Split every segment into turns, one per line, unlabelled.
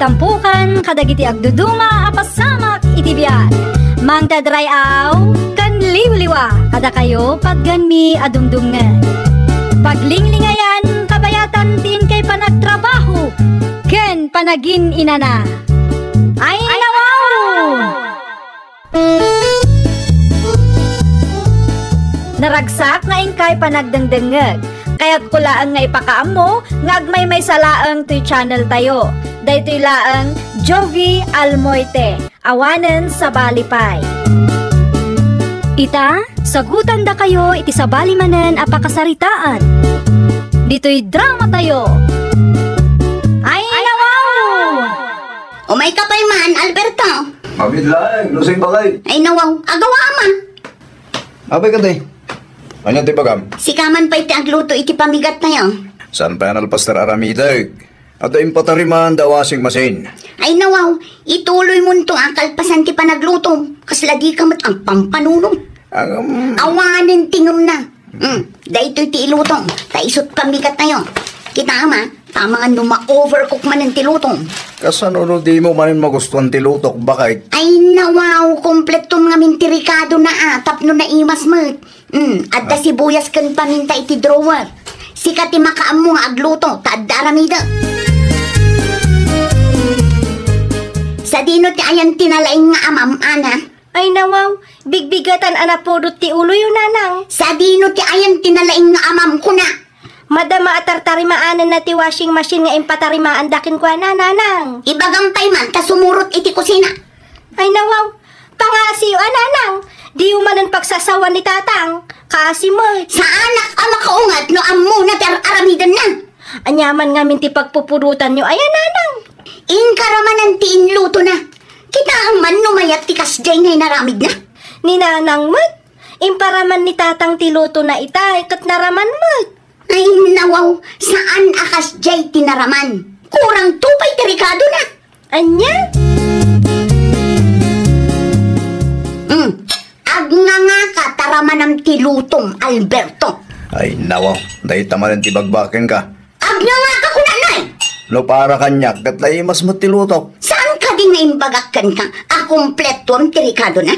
tampukan kadagiti agduduma apasamak itibiyat. Mang tadrayaw kan liwliwa kada kayo pagganmi adungdungan. Paglinglingayan kabayatan tin kay panagtrabaho ken panagin inana. Ay nawaw! Naragsak nga ingkay panagdengdengeg. Kaya't kulaan nga ipakaam mo, ngagmay may salaang to'y channel tayo. Daytoy laang Jovi Almoite, awanen sa Balipay. Ita, sagutan da kayo iti sa balimanen apakasaritaan. Dito'y drama tayo. Ay nawaw!
Umay ka pa'y man, Alberto.
Mabid lang, lusing bagay.
Ay nawaw, agawa ma.
Abay ka day. Ano ti pagam?
Sikaman pa iti agluto iti pamigat na yun.
San pa yan alpastar aramidag? At yung patariman da washing machine.
Ay nawaw, ituloy mo nito ang kalpasan ti panagluto. Kaslagi ka mat ang pampanunom. Awanin tingom na. Dahito iti ilutong. Taisot pamigat na yun. Kita ama, tama nga ma-overcook man ang tilutong.
Kasano di mo manin magustuhan tilutok bakit?
Ay nawaw, kompleto nga mintirikado na atap no na imas mat. At ta sibuyas kan paminta iti drawer. Sikat ti makaam mo nga agluto, taadda aramida. Sa dino ti ayan tinalaing nga amam, ana.
Ay nawaw, bigbigatan anapodot ti ulo yun nanang.
Sa dino ti ayan tinalaing nga amam ko na.
Madama atartarimaanan na ti washing machine nga impatarimaan dakin kwa na nanang.
Ibagampay man, ta sumurot iti kusina.
Ay nawaw, pangasiyo nanang. Di umanan pagsasawan ni tatang, kaasi mo.
Sa anak ama kaungat no ammo na ter aramidan na.
Anyaman nga minti pagpupurutan nyo, ayan nanang.
Inkaraman ang tiinluto na. Kita ang man numayat ti kasjay ngay naramid na.
Ni nanang mat, imparaman ni tatang tiluto na itay, kat naraman mat.
Ay nawaw, saan akas jay tinaraman? Kurang tupay terikado na.
Anya?
Agnganga ka taraman ng tilutong, Alberto.
Ay nawaw, dahi tamalan ti bagbakin ka.
Agnganga ka kunanay.
No para kanyak, katlay mas matilutok.
Saan ka din naimbagakan ka? Akumpleto ang terikado na.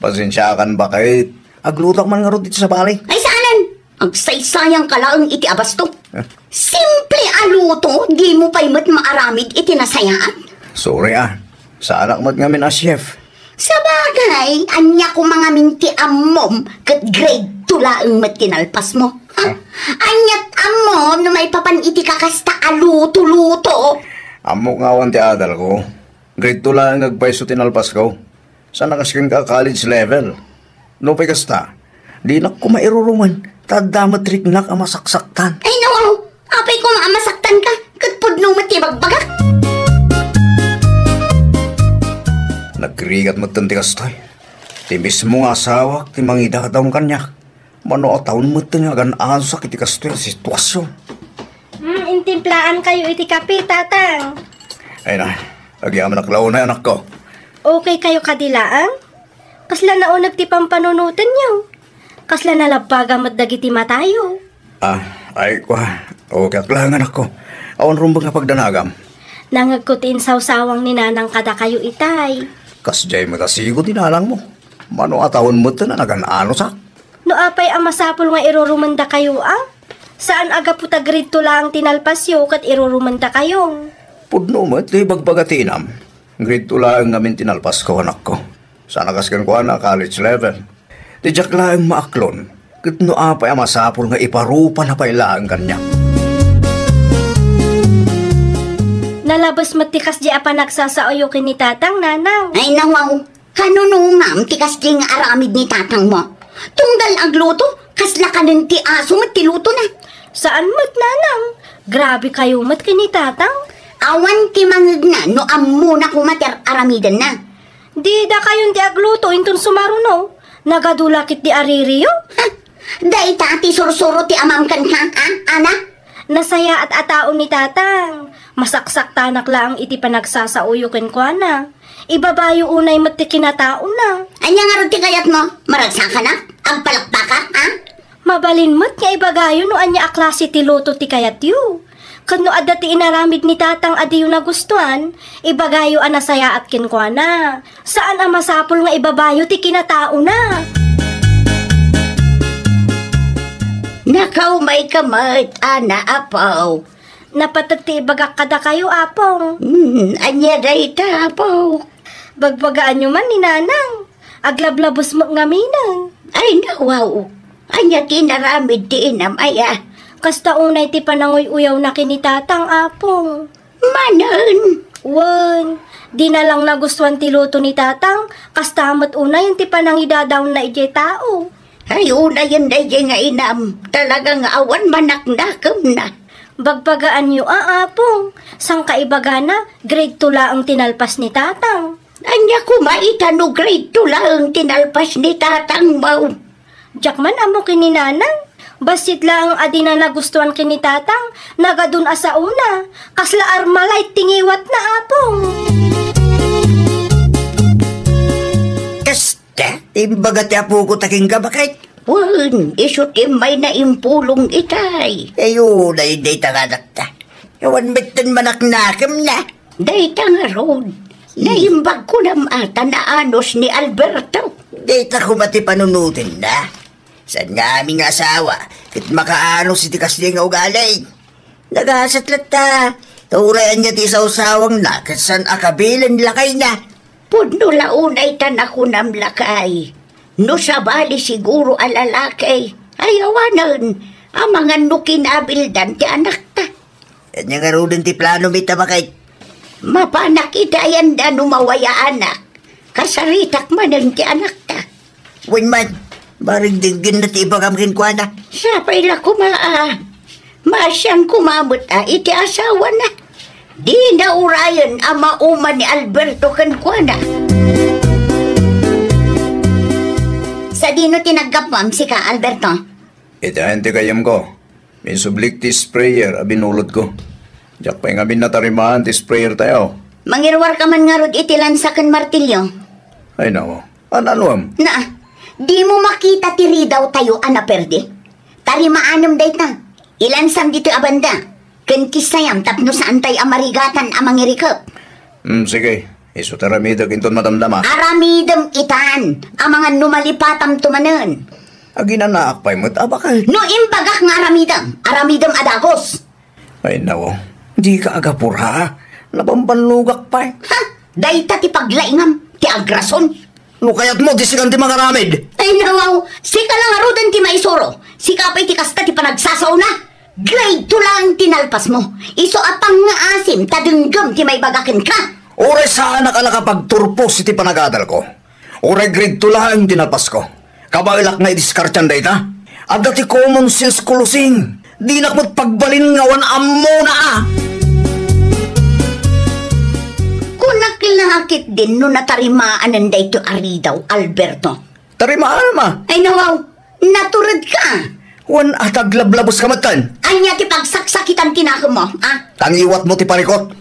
Pasensyakan bakit? Aglutok man nga ro dito sa bali.
Ay saanan? Agsaysayang ka lang iti abasto. Simple aluto, di mo pa'y mat maaramid iti nasayaan.
Sorry sa anak mat ngamin as chef.
Sa bagay, anya ko mga minti amom kat grade 2 laang mat tinalpas mo. Anyat amom na may papaniti ka kasta aluto-luto.
Amo nga wan ti adal ko. Grade 2 lang nagpaiso tinalpas ko. Sana kaskin ka college level. No pa'y kasta, di na ko mairuruman. Tadamat riknak ang masaksaktan.
Ay nawaw, apay ko maamasaktan ka. Katpudno matibag-bagak.
Nagrigat matanti kastoy. Ti mismo nga asawak, ti mangida ka daw kanyak. Mano taon matan nga ganaan sa kiti kastoy sitwasyon.
Intimplaan kayo iti kape, tatang.
Ay na, agyaman naklaw na anak ko.
Okay kayo kadilaang? Kasla naunag ti pampanunutan niyo. Kasla nalabaga matdagiti matayo.
Ay kwa, okay lang anak ko. Awan rumbang nga pagdanagam.
Nangagkutin sawsawang ni nanang kada kayo itay.
Kasjay mo tasigo dinalang mo. Mano atawon mo ito na naganano sa?
No apay ang masapol nga irurumanda kayo Saan aga puta grade 2 lang tinalpasyo kat irurumanda kayo?
Pudno mo ito bagbagatinam. Grade 2 lang ngamin tinalpas ko anak ko. Sana kaskan ko na college level. Tijak lang maaklon. Kat no apay ang masapol nga iparupa na pailaan kanya.
Nalabas matikas di apa nagsasaoyo ni tatang nanang.
Ay nawaw, kanunungam tikas di nga aramid ni tatang mo. Tunggal agluto, kasla ka nun ti aso matiluto na.
Saan mat nanang? Grabe kayo mat kini tatang.
Awan ti mangig na no ammo na kumater aramidan na.
Di da kayon ti agluto intun sumaruno. Nagadulakit di aririyo.
Dahil ti sursuro ti amam kan ka, anak?
Nasaya at atao ni tatang. Masaksak tanak lang iti panagsasauyo ken kwa na. Ibabayo unay mati kinatao na.
Anya nga rin ti kayat mo? Maragsa ka na? Ang palakpaka,
Mabalin mat nga ibagayo no anya aklase ti loto ti kayat yu.
Kano adati inaramid ni tatang adi yung nagustuhan, ibagayo anasaya at kinkwana. Saan ang masapol nga ibabayo ti kinatao na?
Nakaw may kamay, ana apaw.
Napatag ti ibagak kada kayo, apong.
Anya day ta, apaw.
Bagbagaan nyo man ni nanang. Aglablabos mo nga minang.
Ay nawaw, anya tinaramid ti inam aya.
Kasta unay ti pananguy-uyaw na kinitatang, apong.
Manan.
Wan, di na lang nagustuhan ti luto ni tatang, kasta amat unay yung ti panangidadaw na ijay tao.
Ay una yan day nga inam, talagang awan manaknakam na.
Bagbagaan nyo, apong. Sang kaibaga na, grade 2 ang tinalpas ni tatang.
Anya kumaita no grade 2 lang tinalpas ni tatang mau.
Jakman amo kininanang. Basit lang adi na nagustuhan kinitatang, nagadun asa una, kasla armalay tingiwat na apong.
Kasta, imbaga ti apo ko taking ka bakit?
Wan, iso timay na impulong itay.
Ayo, day tanganak ta. Yawan bitin manaknakam na.
Day nga road, naimbag ko na ata na anos ni Alberto.
Day ta kumati panunutin na. San nga aming asawa, kit makaano si tikas niya nga ugalay. Nagasatlat ta, taurayan niya ti sausawang na, kat san akabilan lakay na.
Pudno launay tan ako nam lakay. No sabali siguro alalakay, ayawanan, ang mga nukinabildan ti anak ta.
At niya nga rin ti plano mita bakit?
Mapanakitayan da numawaya anak, kasaritak manan ti anak ta.
Winman, baring dinggin na ti ibagam kinkwana.
Sapay la kumaa. Masyang kumamot iti asawa na. Di na urayan ang mauma ni Alberto kankwana. Sa dino tinaggapam si ka, Alberto?
Itahan ti kayam ko. May sublik ti sprayer abinulot ko. Diyak pa yung amin natarimaan ti sprayer tayo.
Mangirwar ka man nga rod itilan sa kan martilyo.
Ay nako, ano am?
Na, di mo makita tiri daw tayo anaperde. Tarimaanam day ta. Ilansam dito abanda. Kankisayam tapno saan tayo amarigatan amang irikap.
Sige. Iso taramida kinton madamdama.
Aramidam itan. Ang mga numalipatam tumanan.
Aginanaak pa'y mo't abakal.
No imbagak nga aramidam. Aramidam adagos.
Ay nako, di ka agapura. Napampanlugak pa'y.
Ha? Dahita ti paglaingam. Ti agrason.
No kaya't mo, disigan ti mga ramid.
Ay nawaw, sika lang arudan ti maisoro. Sika pa'y ti kasta ti panagsasaw na. Grade 2 lang tinalpas mo. Iso apang nga asim, tadunggam ti may bagakin ka.
Oray saan ka nakapagturpos iti panagadal ko. Oray grade 2 lang tinalpas ko. Kabailak na idiskartyan day ta. At dati common sense kulusing. Di nakmat pagbalin nga wan ammo na
Kunaklakit din no natarimaan ang dayto aridaw, Alberto.
Tarimaan ma.
Ay nawaw, naturad ka.
Wan at aglablabos ka matan.
Anya ti pagsaksakitan tinakam mo, ha?
Tangiwat mo ti parikot.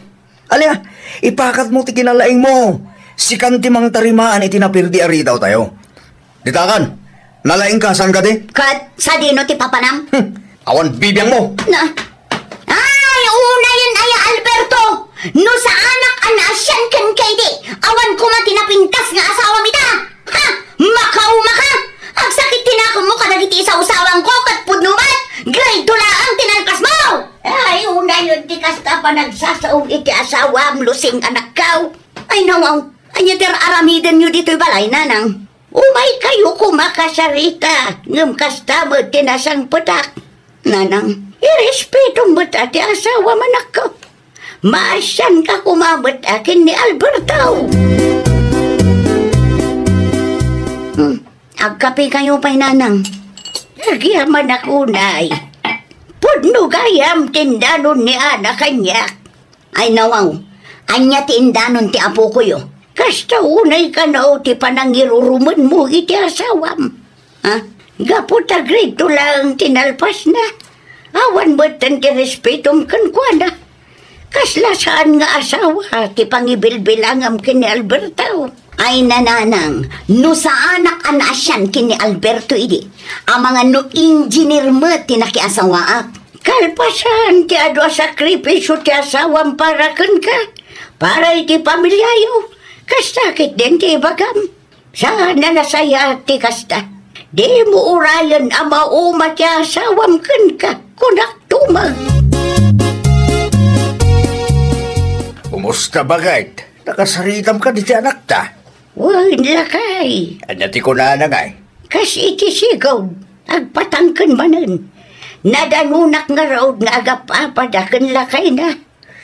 Alya, ipakat mo ti kinalaing mo. Sikan ti mang tarimaan itinapirdi aridaw tayo. Ditakan, nalaing ka saan ka di?
Kat, sa dino ti papanam?
Awan bibiyang mo.
Na. Ay, una yun ay Alberto. No sa anak anasyan kan kay di. Awan ko matinapintas nga asawa mita. Ha? Makauma ka. Ang sakit tinakam mo kadagiti sa usawang ko kat pudnumat. Grade 2 lang ang tinalpas mo. Ay, una yun ti kasta pa nagsasaong iti asawa lusing anak kaw. Ay, nawaw. Anya ter aramidan nyo dito'y balay, nanang. Umay kayo kumakasarita. Ngam kasta mo tinasang putak. Nanang, irespeto mo ti asawa manak ko. Maasyan ka kumabot akin ni Alberto. Agkape kayo pa'y nanang. Nagyaman ako na'y. Pudno gayam tindanon ni anak kanya. Ay nawaw, anya tindanon ti apo ko yo. Kasta unay ka na o ti panangiruruman mo iti asawam. Ha? Gaputa grade 2 lang tinalpas na. Awan mo tan ti respetom kan kwa na. Kasla saan nga asawa ti pangibilbilangam kini Alberto. Ay nananang, no sa anak anasyan kini Alberto idi. Ang mga no engineer mo tinakiasawaak. Kalpasan ti ado sakripisyo ti asawam para kan ka. Para iti pamilyayo. Kastakit din ti bagam. Sana nasaya ti kasta. Di mo urayan ama uma ti asawam kan ka. Kunak tumag.
Kumusta bagay? Nakasaritam ka di ti anak ta.
Wan lakay.
Anyati ko na ngay.
Kasi iti sigaw. Agpatangkan manan. Nadanunak nga raw nga agapapadakan lakay na.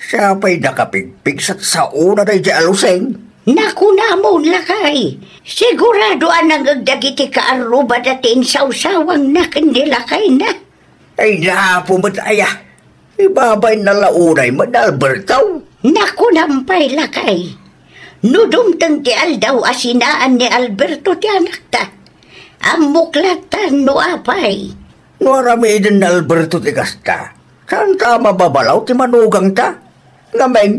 Siya pa'y nakapigpig sa una na di aluseng.
Naku na mo lakay. Sigurado anang agdagiti kaaruba datin sausawang nakandilakay na.
Ay napumat aya. Ibabay na launay manalbertaw.
Naku nampay lakay. Nudumtang ti aldaw asinaan ni Alberto ti anak ta. Amuklatan no apay.
Nuarami din na Alberto ti kasta. Saan ta mababalaw ti manugang ta? Ngamen,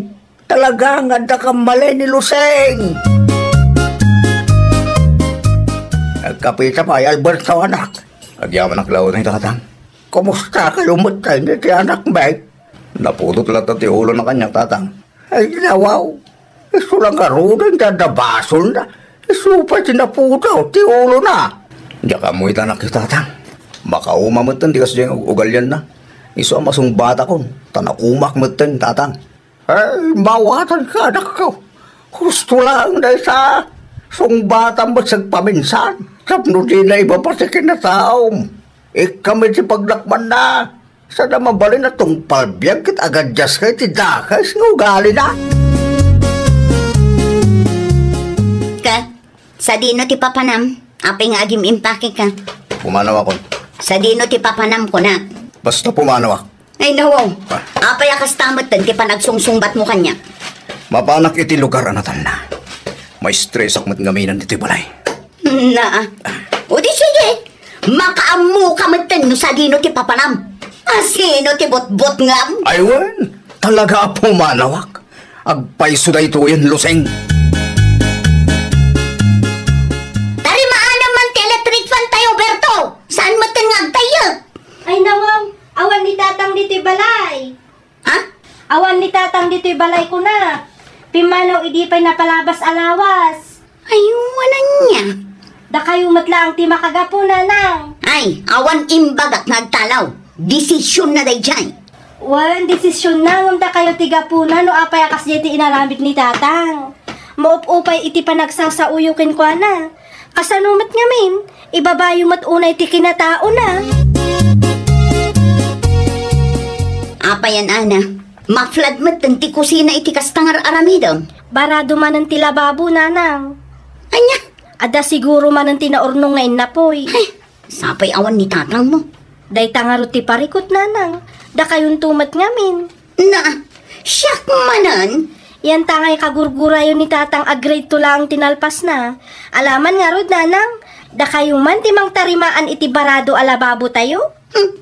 talaga nga da kamali ni Luseng. Nagkapita pa ay Alberto anak. Agyaman ang laon ng tatang. Kumusta ka lumutay ni ti anak Meg? Naputot lang ti ulo ng kanyang tatang. Ay nawaw. Iso lang karudan dadabasol na. Iso pa tinapudaw ti ulo na. Diya ka mo itanak ti tatang. Makaumamatan di kasi yung ugalyan na. Iso ang masong bata kon. Tanakumak matan tatang. Ay, mawatan ka anak ko. Gusto lang na sa sungbatan mo sa paminsan. Sapno di na iba pa sa kinataom. Kami si paglakman na. Sa naman bali na tong palbiyag kit agad jas kay ti dakas ng ugali na.
Ka, sa dino ti papanam. Apay nga agim impake ka.
Pumanaw ako.
Sa dino ti papanam ko na.
Basta pumanaw ako.
Ay nawaw. Apay akas tamatan ti panagsungsungbat mo kanya.
Mapanak iti lugar anatan na. May stress ak matngaminan iti balay.
Na. O di sige. Makaamu ka matan no sa dino ti papanam. Asino ti bot-bot ngam?
Aywan, talaga pumanawak. Agpaiso da ito yan, Luseng.
Tarimaan naman ti electric fan tayo, Berto. Saan matan ngag tayo?
Ay nawang, awan ni tatang dito'y balay.
Ha?
Awan ni tatang dito'y balay ko na. Pimanaw idi pa'y napalabas alawas.
Ayuwanan niya.
Da kayo matlaang ti makagapo na nang.
Ay, awan imbag at nagtalaw. Desisyon na day dyan.
Walang desisyon na ngam da kayo tigapuna no apay akas ti inaramid ni tatang. Maup-upay iti panagsasauyukin ko na. Kasanumat nga min, ibabayo mat unay ti kinatao na.
Apayan ana, maflad mat ti kusina iti kastangar aramidon.
Barado man ang tilababo nanang.
Anya?
Ada siguro man ang tinaurnong ngayon na po'y.
Ay, sapay awan ni tatang mo.
Day tangarot ti parikot nanang. Da kayong tumat ngamin.
Na, siyak manan.
Yan tangay kagurgura yun ni tatang agrade to lang tinalpas na. Alaman nga rod nanang. Da kayong man timang tarimaan iti barado alababo tayo.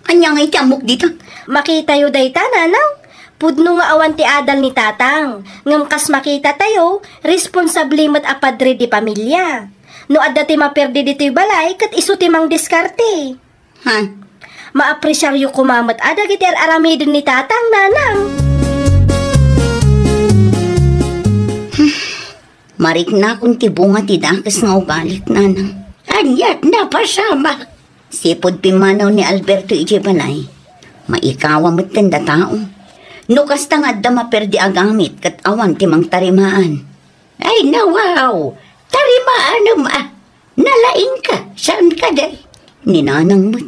Anya nga itamok dito.
Makita yo day ta nanang. Pudno nga awan ti adal ni tatang. Ngam kas makita tayo, responsable mat apadre di pamilya. No adda ti maperdi dito'y balay, kat iso ti mang diskarte.
Ha?
Maapresyaryo kumamat ada giti aramidon ni tatang nanang.
Marik na kung ti bunga ti dakas nga ugalit nanang. Anyat na pasama. Sipod pimanaw ni Alberto iti balay. Maikawa mo't tanda tao. No kasta nga da maperdi agamit kat awan ti mang tarimaan. Ay nawaw, tarimaan naman. Nalaing ka, saan ka day? Ninanang mo't.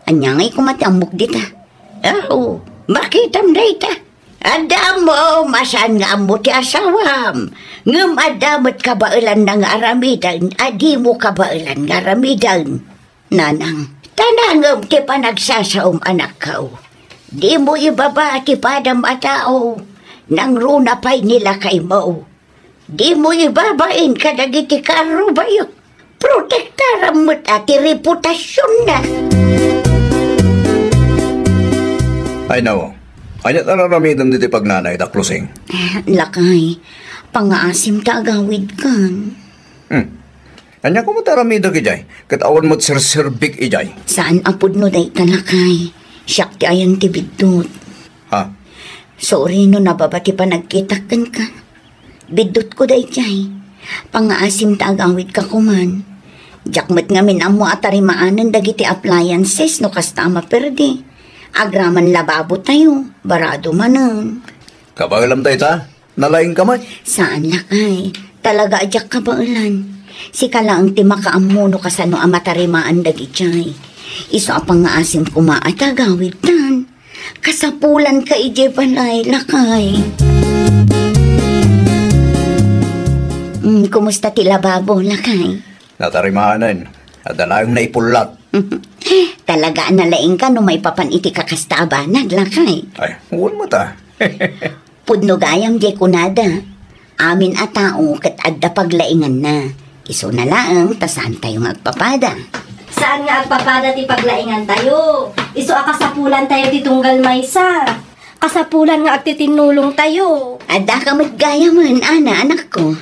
Anya nga'y kumatamok dita. Oh, makitam na ita. Adam mo, masan nga mo ti asawam. Ngam adamat kabailan ng aramidan, adi mo kabailan ng aramidan. Nanang, tanangam ti panagsasaom anak kao. Di mo ibaba ti padam atao, nang runa pa'y nila kay mo. Di mo ibabain kadagiti karo bayo. Protektaram mo't ati reputasyon na.
Ay nawo, anyat nararamidan diti pagnanay da Luseng.
Lakay, pangaasim ta agawid kan.
Anya ko mataramida ki jay, kat awan mo't sirsirbik ijay.
Saan apod no day talakay? Siyak ti ayan ti bidot.
Ha?
Sorry no nababati pa nagkitakan ka. Bidot ko day jay. Pangaasim ta agawid ka kuman. Jakmet nga minamo at tarimaanan dagiti appliances no kasta maperdi. Agraman lababo tayo. Barado manan.
Kabagalam tayo ta? Nalaing kamay?
Saan lakay? Talaga ajak kabailan. Si kalaang ti makaammo no kasano amatarimaan dagiti. Iso apang nga asim kumaat agawid tan. Kasapulan ka ije balay lakay. Kumusta ti lababo lakay?
Natarimaanan. At dalayong naipulat.
Talaga nalaing ka no may papaniti kakastaba naglakay.
Ay, huwag mo ta.
Pudno gayam di kunada. Amin a tao kat adda paglaingan na. Iso na laang tasaan tayo agpapada.
Saan nga agpapada ti paglaingan tayo? Iso akasapulan tayo ti tunggal maysa. Kasapulan nga agtitinulong tayo.
Adda ka matgayaman, anak ko.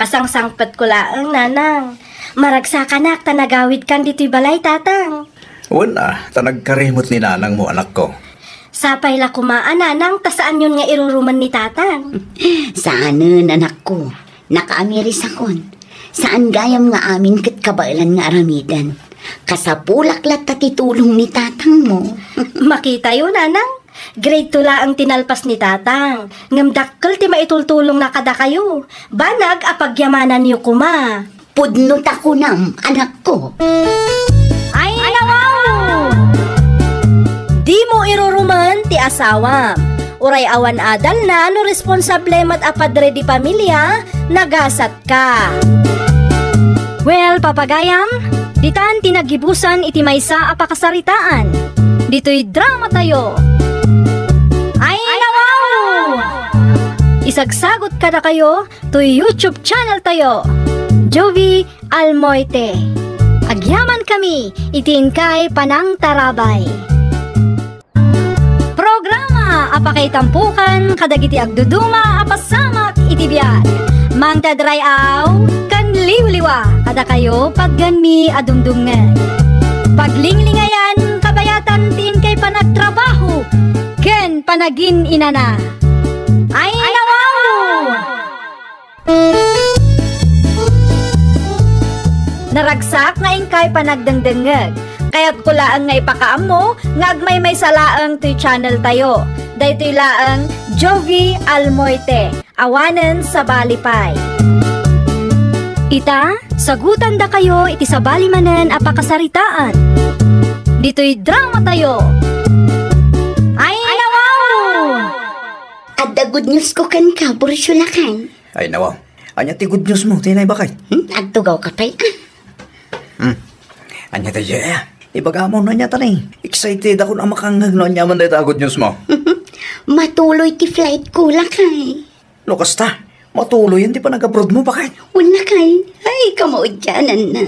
Kasangsangpat ko laang, nanang. Maragsakan ta nagawid kan dito'y balay, tatang.
Wala, tanagkarimot ni nanang mo, anak ko.
Sapay la kumaan, nanang, tasaan yun nga iruruman ni tatang.
Saanan, anak ko. Nakaamiris akon. Saan gayam nga amin kat kabailan nga aramidan. Kasapulak lat tatitulong ni tatang mo.
Makita yun, nanang. Grade 2 la ang tinalpas ni tatang. Ngamdakkel ti maitultulong na kada kayo. Banag apagyamanan niyo kuma.
Pudno tako nam, anak ko.
Ay, nawaw! Di mo iruruman ti asawam. Uray awan adal na no responsable mat apadre di pamilya, nagasat ka. Well, papagayam, ditan tinagibusan iti maysa apakasaritaan. Dito'y drama tayo. Ay, nawaw! Isagsagot ka na kayo to YouTube channel tayo. Jovi Almoite. Agyaman kami, itin kay Panang Tarabay. Programa apakay tampukan, kadagiti agduduma, apasamak itibiyat. Mangtadray aw, kan liwliwa, kada kayo pagganmi adumdungan. Paglinglingayan, kabayatan tin kay panagtrabaho, ken panagin inana. Ay, nawaw! Naragsak nga ingkay panagdengdengeg. Kaya't kulaan nga ipakaam mo, nga agmay may salaang to'y channel tayo. Dahito'y laang Jovi Almoite, awanen sa balipay. Ita, sagutan da kayo iti sa balimanen apakasaritaan. Dito'y drama tayo. Ay, nawaw!
At the good news ko kan ka, Bursulakan.
Ay, nawaw. Anya ti good news mo, tinay bakay?
Agtugaw ka pa'y
Anya tayo, ibaga mo na niya tanay. Excited ako na makangag no niya man dahil good news mo.
Matuloy ti flight ko, lakay.
Lukas ta, matuloy yan, di pa nag-abroad mo, bakit?
Wala kay. Ay, kamaudyanan na.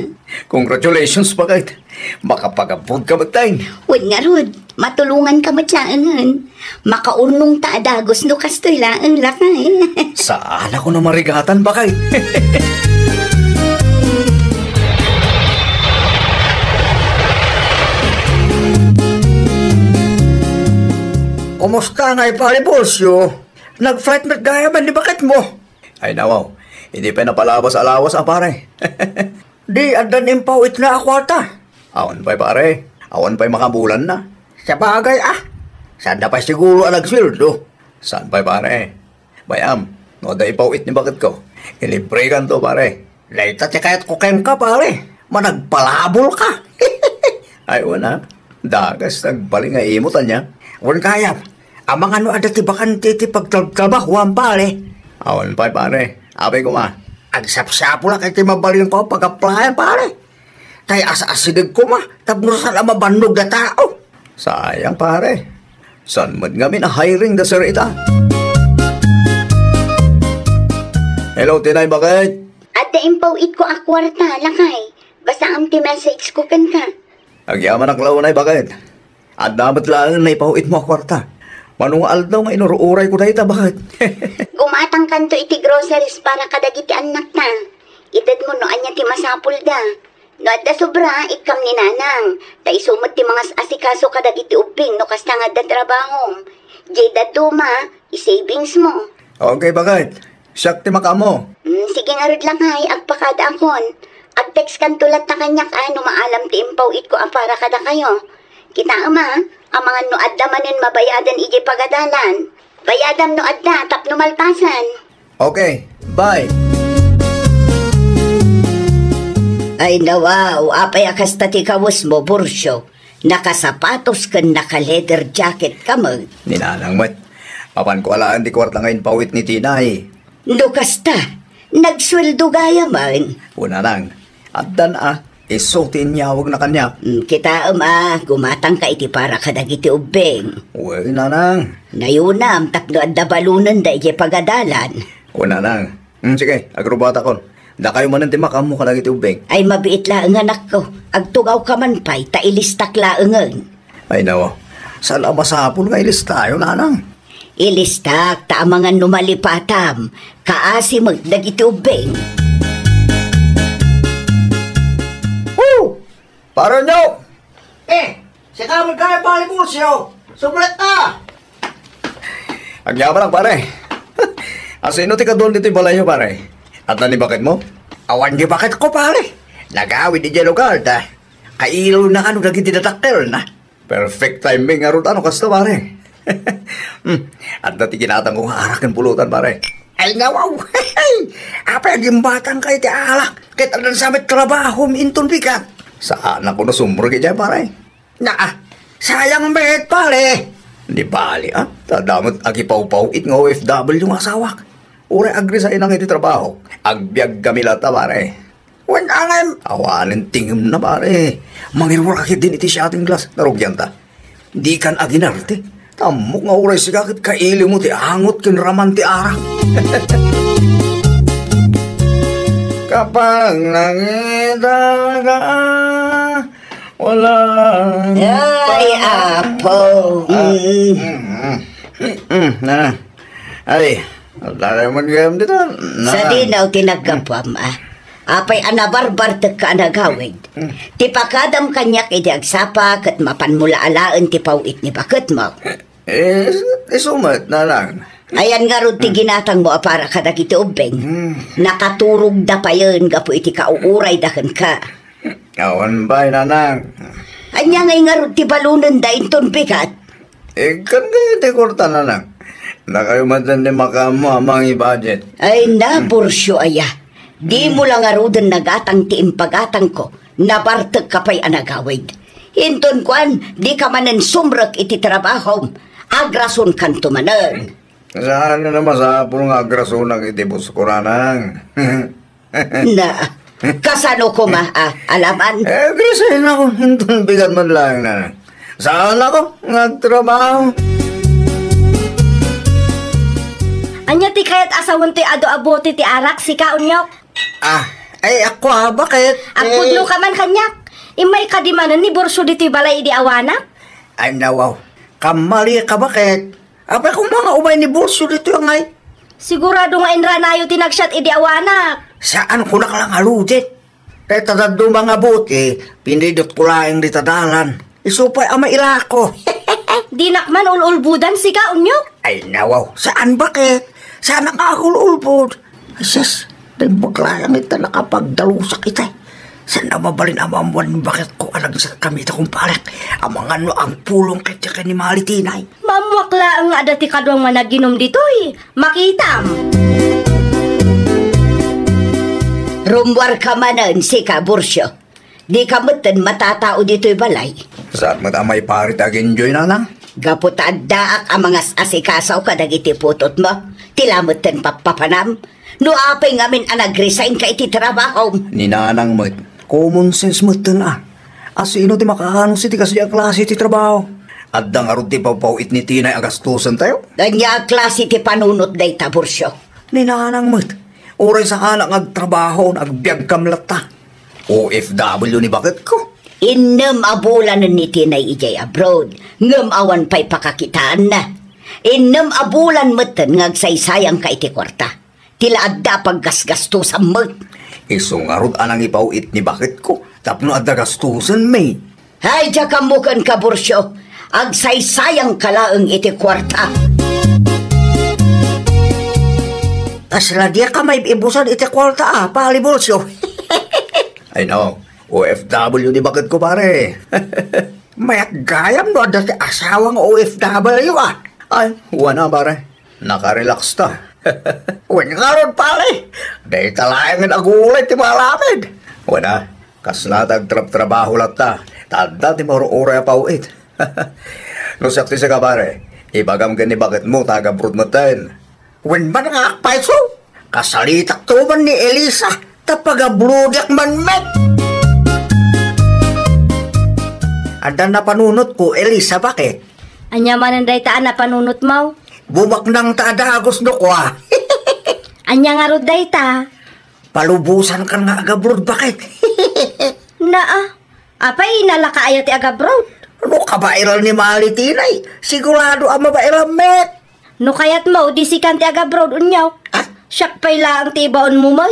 Congratulations, bakit? Makapag-abroad ka magtayin.
Wala nga, Rod. Matulungan ka matlaangan. Makaurnong taadagos no kastoy laang lakay.
Saan ako na marigatan, bakit? Kumusta nga ipalibosyo? Nag-flight na gaya ba ni bakit mo? Ay nawaw, hindi pa napalabas alawas pare. Di andan impawit na ako ata. Awan pa'y pare, awan pa'y makabulan na. Sa bagay saan na pa siguro ang nagsweldo? Saan pa'y pare? Bayam, no da ipawit ni bakit ko. Ilibre kan to pare. Laita siya kahit kuken ka pare. Managpalabol ka. Ay wala, dagas nagbaling nga imutan niya. Wan kaya, amang ano ada ti bakante ti pagtrabahuan pare. Awan pa'y pare, abay ko agsapsapo lang kay ti mabalin ko pag-applyan pare. Tay asa-asidig ko tapno sa mabandog na tao. Sayang pare, saan man nga hiring da sir ita? Hello, tinay, bakit?
At impawit ko akwarta, lakay. Basta ang ti-message ko kan ka.
Agyaman ang launay, bakit? At dapat lang na ipauit mo akwarta. Manungal daw nga inuruuray ko dahita, bakit?
Gumatang kanto iti groceries para kadagiti anak na. Idad mo no anya ti masapul da. No adda sobra, ikam ni nanang. Ta isumot ti mga asikaso kadag iti ubing no kasta nga da trabaho. Jay daduma, i-savings mo.
Okay, bakit? Siyak ti makamo.
Sige nga rin lang hay, agpakada akon. Ag-text kan tulat na kanyak ano maalam ti impaw it ko ang para kada kayo. Kita ama, ang mga no adda manin mabayadan iji pagadalan. Bayadam no adda, tapno malpasan.
Okay, bye.
Ay nawaw, apay akas tati kawas mo, Bursyo. Nakasapatos kan naka-leather jacket ka mo.
Ninanang mat. Papan ko alaan di kwarta ngayon pawit ni Tinay.
Lukas ta, nagsweldo gaya man.
Una lang, at dan isutin niya wag na kanya.
Kita gumatang ka iti para kadagiti ubeng.
Uy, nanang.
Nayunam, tapno at dabalunan da iti pagadalan.
Una lang. Sige, agrobata kon. Da kayo man ang timakamu ka lagi ubeng.
Ay mabiit laang anak ko. Agtugaw ka man pa'y, tailistak laangan.
Ay nawa, sala masapol nga ilis tayo, nanang.
Ilistak, taamangan numalipatam. Kaasi magdagiti ubeng.
Para nyo!
Si kamon kaya pali Bursyo. Sublet ta!
Agyaman lang, pare. Asino ti ka doon dito yung balay nyo, pare? At nani bakit mo?
Awan di bakit ko pare. Nagawid di dyan lugar ta. Kailo na ano naging tinatakil na.
Perfect timing nga ron, ano kasta, pare? At dati kinatang kong harakin pulutan, pare.
Ay nawaw. Apa yung batang kayo ti alak. Kahit alam sa may trabaho, minton bigat.
Saan ako nasumro ka dyan, pare?
Sayang bet pare.
Di bali, Tadamot agipaw-paw it nga OFW ng asawak. Ure agri sa inang iti trabaho. Agbiag kami lata, pare.
Wanangam.
Awanin tingim na, pare. Mangirwar kakit din iti siya ating glass. Narugyan ta. Di kan aginarte. Tamok nga uray sigakit kaili mo ti angot kinraman ti arak. Kapag nakita ka, wala.
Ay, apo.
Ay, alala man gayam dito.
Sa dinaw tinagkapam, apay anabarbar ka nagawid. Ti pakadam kanyak iti agsapa kat mapanmulaalaan ti pawit ni bakit mo.
Sumat na lang.
Ayan nga ron ti ginatang mo para kadagiti ubeng. Nakaturog da pa yun gapo iti kauuray dahan ka.
Awan ba, nanang?
Anya nga ron ti balunan da inton bigat.
Kan kayo ti kurta, nanang. Na kayo matan ni makamo amang i-budget.
Ay na, Bursyo aya. Di mo lang arudan nagatang ti impagatang ko. Nabartag ka pa'y anagawid. Hinton kwan, di ka manan sumrak iti trabaho. Agrason kan tumanan.
Saan na masapul nga agrason ang itibus ko, nanang?
Na, kasano ko alaman?
Grasin ako. Hinton bigat man lang, nanang. Saan ako nagtrabaho?
Anya ti kayat asawan ti ado-abote ti arak si kaunyok.
Ay ako bakit?
Agpudlo ka man kanyak. Imay kadimanan ni Bursyo dito balay di awanak.
Ay nawaw. Kamali ka bakit? Apa kung mga umay ni Bursyo dito yung ay?
Sigurado nga inranayo tinagsyat idi awanak.
Saan ko na kalang aludit? Kaya tatado mga buti, pinidot ko lang di tadalan. Isupay ama ilako.
Di nakman ululbudan si kaunyok.
Ay nawaw. Saan bakit? Sana nga ako ulbod. Asyas, dahil maglayang ito nakapagdalusak ito. Sana mabalin amamuan bakit ko alam sa kami ito kong palak. Ang mga ano ang pulong kaya ni Malitinay.
Mamwakla ang adati kadwang managinom dito'y. Makitam.
Rumwar ka manan si ka, Bursyo. Di ka matan matatao dito'y balay.
Saan matamay parit ag-enjoy, nanang?
Gaputadaak ang mga asikasaw kadagiti putot mo. Tilamutan papapanam. No apay ngamin anag-resign ka iti trabaho.
Ni nanang mo, common sense mo ito na. Asino ti makahanong si ti kasi ang klase ti trabaho. At dang arod ti pawpawit ni Tinay agastusan tayo.
Ganya klase ti panunot day ta, Bursyo.
Ni nanang mo, oray sa anak agtrabaho, agbiag kamlata. OFW ni bakit ko?
Innem abulan ni Tinay ijay abroad. Ngem awan pa'y pakakitaan na. Innem abulan meten ngagsaysayang ka iti kwarta. Tila adda paggasgasto sa mat.
Isungarod anang ipawit ni bakit ko. Tapno at gastusan may.
Hay, diya kamukan ka, Bursyo. Agsaysayang kalaang iti kwarta.
Asla dia ka may ibusan iti kwarta pali Bursyo.
I know, OFW di bakit ko pare.
Mayat gayam no ada asawang OFW
Ay, wala pare. Nakarelax ta.
Wen karon pali.
Dahil talayangan agulay ti malamid. Wala, kaslatag trabaho lang ta. Tanda ti maro-ora pauit. No sakti sa kabare, ibagam gani bakit mo taga-brood mo tayo.
Wen ba nga paiso? Kasalitak to man ni Elisa. Tapagabludak man met. Ada na panunot ko, Elisa, bakit?
Anya man ang daytaan na panunot mo?
Bumak nang tadagos no ko
Anya nga rod dayta?
Palubusan ka nga agabrod, bakit?
Apay nalakaaya ti agabrod?
Ano kabairal ni Malitinay? Sigurado ang mabairal met.
No kayat mo, di si kanti agabrod unyaw. Siyak pa'y lang ti ibaon mo mo.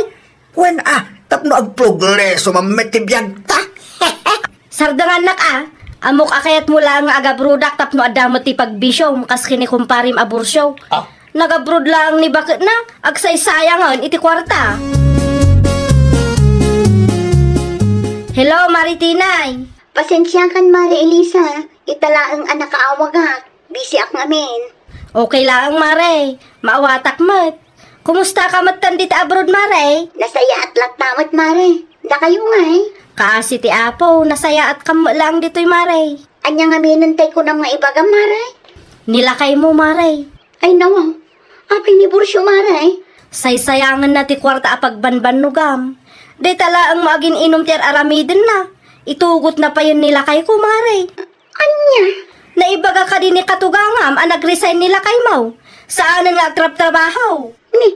Wen tapno agprogreso mamet ti biyag ta.
Sardangan nak amok akayat mo lang nga agabrodak tapno adamot ti pagbisyo kas kinikumparim abursyo. Nagabrod lang ni bakit na agsaysayangan iti kwarta. Hello, Maritinay.
Pasensya kan, Mare Elisa. Italaang anak kaawagak. Busy ak ngamin.
Okay lang, Mare. Maawatak mat. Kumusta ka matan dito abroad, Mare?
Nasaya at latamat, Mare. Da kayo nga
Kaasi ti Apo, nasaya at kam lang dito'y, Mare.
Anya nga minantay ko ng mga ibagam, Mare.
Nilakay mo, Mare.
Ay, nawaw. Apay ni Bursyo, Mare.
Saysayangan na ti kwarta apagbanban nugam. Day tala ang magin inom ti aramidin na. Itugot na pa yun nilakay ko, Mare.
Anya?
Naibaga ka din ni katugangam ang nag-resign nilakay mo. Saan ang nagtrap-trabaho?
Ni,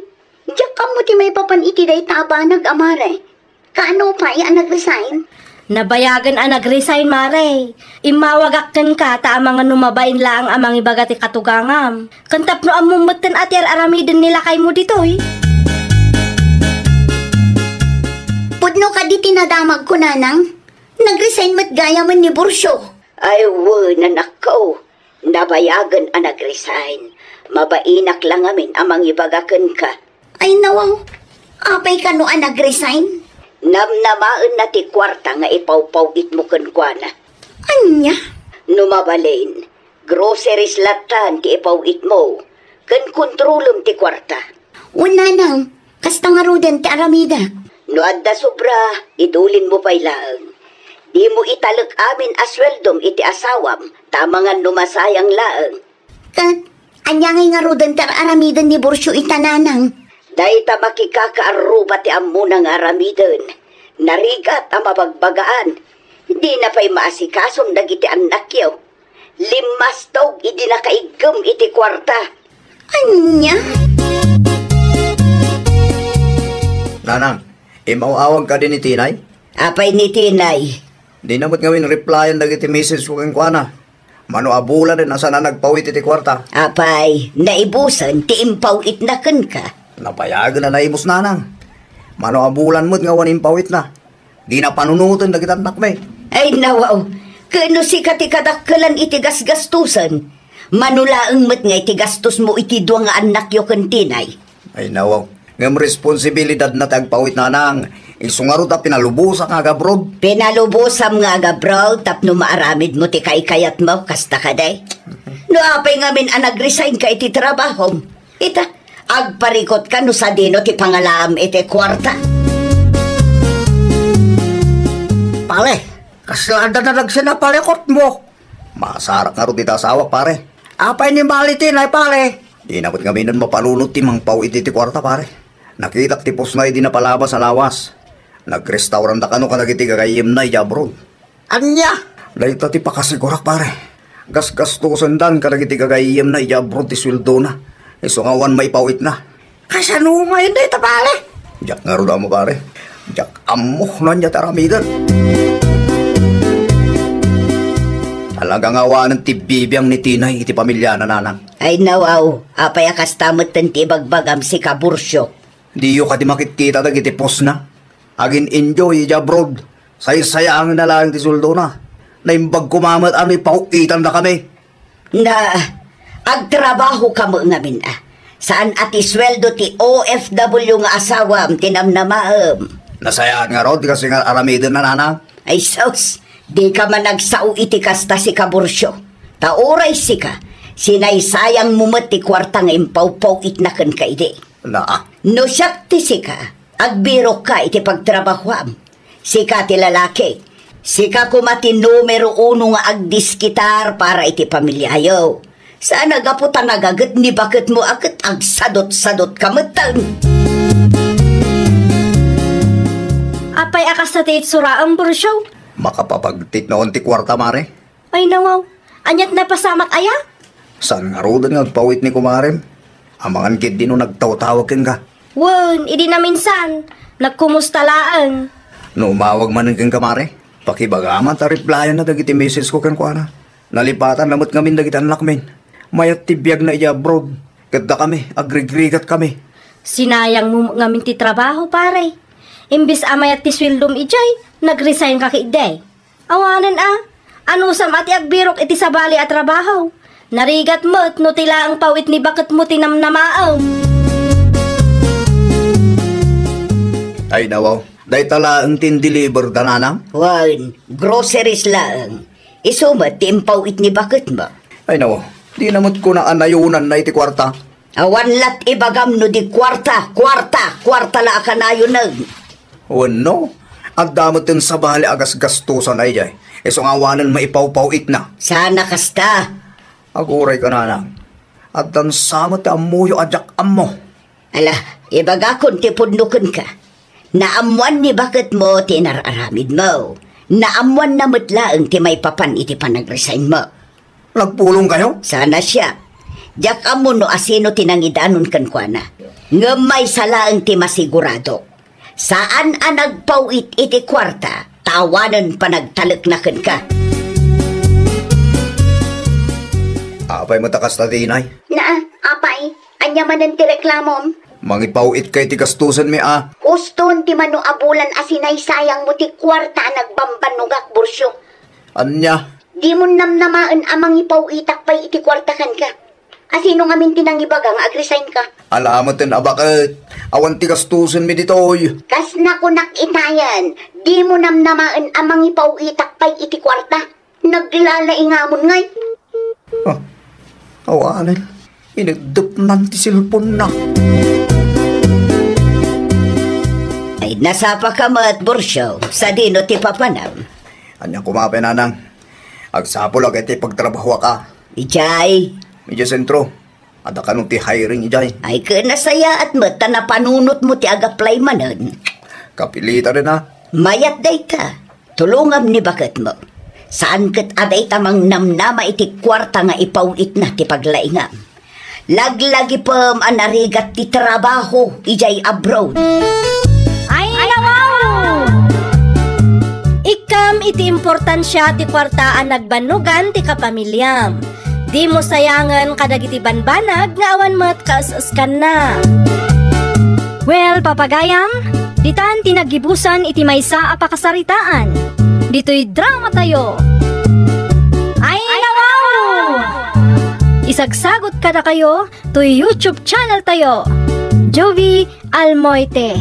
diyak ka mo ti may papan iti day tabanag, Amare. Kaano pa ang nag-resign?
Nabayagan ang nag-resign, Mare. Imawagakkan ka ta ang mga numabain lang amang ibaga ti katugangam. Kantap no amumutan at aramidin nilakay mo dito'y.
Pudno ka di tinadamag ko, nanang. Nag-resign mat gaya man ni Bursyo. Ay, nanak ko. Nabayagan ang nag-resign. Mabainak lang amin amang ibagakan ka. Ay, nawaw. Apay ka no ang nag-resign? Namnamaan na ti kwarta nga ipaw-pawit mo kankwana. Anya? Numabalain. Groceries latan ti ipawit mo. Kan kontrolum ti kwarta. Una nang. Kasta nga roden ti aramida. No adda sobra, idulin mo pa'y lang. Di mo italak amin asweldom iti asawam, tamangan numasayang laang. Kat, anyangay nga rodan tar aramidan ni Bursyo itananang. Dahi ta makikakaaruba ti amunang aramidan. Narigat ang mabagbagaan. Di na pa'y maasikasom dagiti anak yaw. Limas tog idi na kaigam iti kwarta. Anya?
Nanang, imawawag ka din ni Tinay?
Apay ni Tinay.
Di namat ngawin replyan dagiti message ko kang kuana. Mano abulan din asa na nagpawit iti kwarta.
Apay, naibusan ti impawit na kan ka.
Napayagan na naimos nanang. Mano abulan mo't ngawan impawit na. Di na panunutan dagiti anak may.
Ay nawaw, kano si katikadakkalan iti gasgastusan. Manulaang mat nga iti gastos mo iti duwa nga anak yo kan Tinay.
Ay nawaw, ngam responsibilidad na tagpawit nanang. Isungarot na pinalubusan nga gabrod.
Pinalubusam nga gabraw, tapno maaramid mo ti kaikayat mo, kasta ka day. No apay ngamin ang nag-resign ka iti trabaho. Ita, agparikot ka no sa dino ti pangalaam iti kwarta.
Pare, kaslada na nagsinapalikot mo.
Masarak nga ro ti tasawak pare.
Apay ni Malitinay, pare.
Di namat kami nun mapalunod ti mangpawit iti kwarta pare. Nakita tipos na di na palabas sa lawas. Nag-restaurant na kano ka nagiti kagayim na iyabron.
Anya?
Dahita ti pakasigurak pare. Gas-gastusan dan ka nagiti kagayim na iyabron ti sweldo na. Isungawan may pawit na.
Kasano nga hindi ito, pare?
Jak nga ro mo pare. Jak amuh na niya taramidan. Talagang awanan ti bibiyang ni Tinay iti pamilya na nanang.
Ay nawaw, apay akas tamot ti bagbagam si Kabursyo.
Di yo ka di makitkita dagiti pos na. Agin enjoy ija abroad. Sayang na lang ti suldo na. Naimbag kumamat ano pauitan na kami.
Na, agtrabaho ka mo ngamin Saan ati sweldo ti OFW nga asawa tinamnamaam.
Nasayaan nga rod kasi nga aramidin na nanang.
Ay sos, di ka man nagsao iti kasta si Kabursyo. Tauray si ka, sinaysayang mumat ti kwarta nga impaw-paw itnakan ka iti. No siyak ti si ka, agbiro ka iti pagtrabahoam. Si ka ti lalaki, si ka kumati numero 1 nga agdiskitar para iti pamilyayo. Saan nagaputan nagagat ni bakit mo akit agsadot-sadot kamatang.
Apay akas na tit suraang Bursyo.
Makapapagtit noon ti kwarta mare.
Ay nawaw, anyat na pasamak aya?
Saan nga rodan nga agpawit ni kumarem? Amangan kid din no nagtaw-tawakin ka.
Wen, idi na minsan. Nagkumustalaan.
No umawag man ng kamare. Pakibagaman ta replyan na dagiti message ko kan kuana. Nalipatan lamot ngamin dagiti anak min. Mayat tibiyag na iya abroad. Kada kami, agrigrigat kami.
Sinayang mo ngamin ti trabaho, pare. Imbis amayat ti swildom ijay, nag-resign ka kiday. Awanan ano sam ati agbirok iti sabali at trabaho. Narigat mo't no tila ang pawit ni bakit mo tinamnamaam.
Ay nawaw, day tala ang tin-deliver dananang?
Wan, groceries lang. Isumat ti impawit ni bakit ba?
Ay nawaw, di namot ko na anayunan na iti kwarta.
Awan lat ibagam no di kwarta la akanayon na.
No, ang damot yung sabali agas gastusan ay jay. Esong awanan maipaw-pawit na.
Sana kasta.
Aguray ka na lang. At dan samot amuyo adyak ammo.
Ala, ibaga kun ti pudnukon ka. Naamuan ni bakit mo tinararamid mo. Naamuan na mutlaang ti may papan iti panag-resign mo.
Nagpulong kayo?
Sana siya. Diyak amo no asino tinangidanon kan kwa na. Ngamay salaang ti masigurado. Saan ang nagpawit iti kwarta, tawanan pa nagtalaknakan ka.
Apay matakas na tinay.
Apay, anya manan ti reklamom.
Mangipawit kay ti gastusan mi
Uston ti mano abulan asinay sayang mo ti kwarta nagbambanugak Bursyo.
Anya?
Di mo namnamaan amang ipawitak pa'y iti kwarta kan ka. Asino nga minti nang ibagang agresign ka.
Alamatin abakit. Awan ti gastusan mi ditoy.
Kas na ko nakitayan, di mo namnamaan amang ipawitak pa'y iti kwarta. Naglalaingamon ngay.
Awanan. Inagdupnan ti silpon na.
Ay, nasapa ka mat, Bursyo, sa dino ti papanam.
Anya kumapay nanang. Agsapol agay ti pagtrabaho ka.
Ijay.
Medyo sentro. Ada ka nung ti hiring ijay.
Ay, kanasaya at mata na panunot mo ti agaplay manan.
Kapilita rin
Mayat day ka. Tulungam ni bakit mo. Saan kat aday tamang namnama iti kwarta nga ipawit na ti paglaingam. Laglagi pam anarigat ti trabaho ijay abroad.
Ay, wow! Ikam iti importansya ti kwartaan nagbanugan ti kapamilyam. Di mo sayangan kadagiti banbanag nga awan mat kaasaskan na.
Well, papagayam, ditan tinagibusan iti maysa a pakasaritaan. Dito'y drama tayo. Ay, wow! Isagsagot kada kayo to YouTube channel tayo, Jovi Almoite.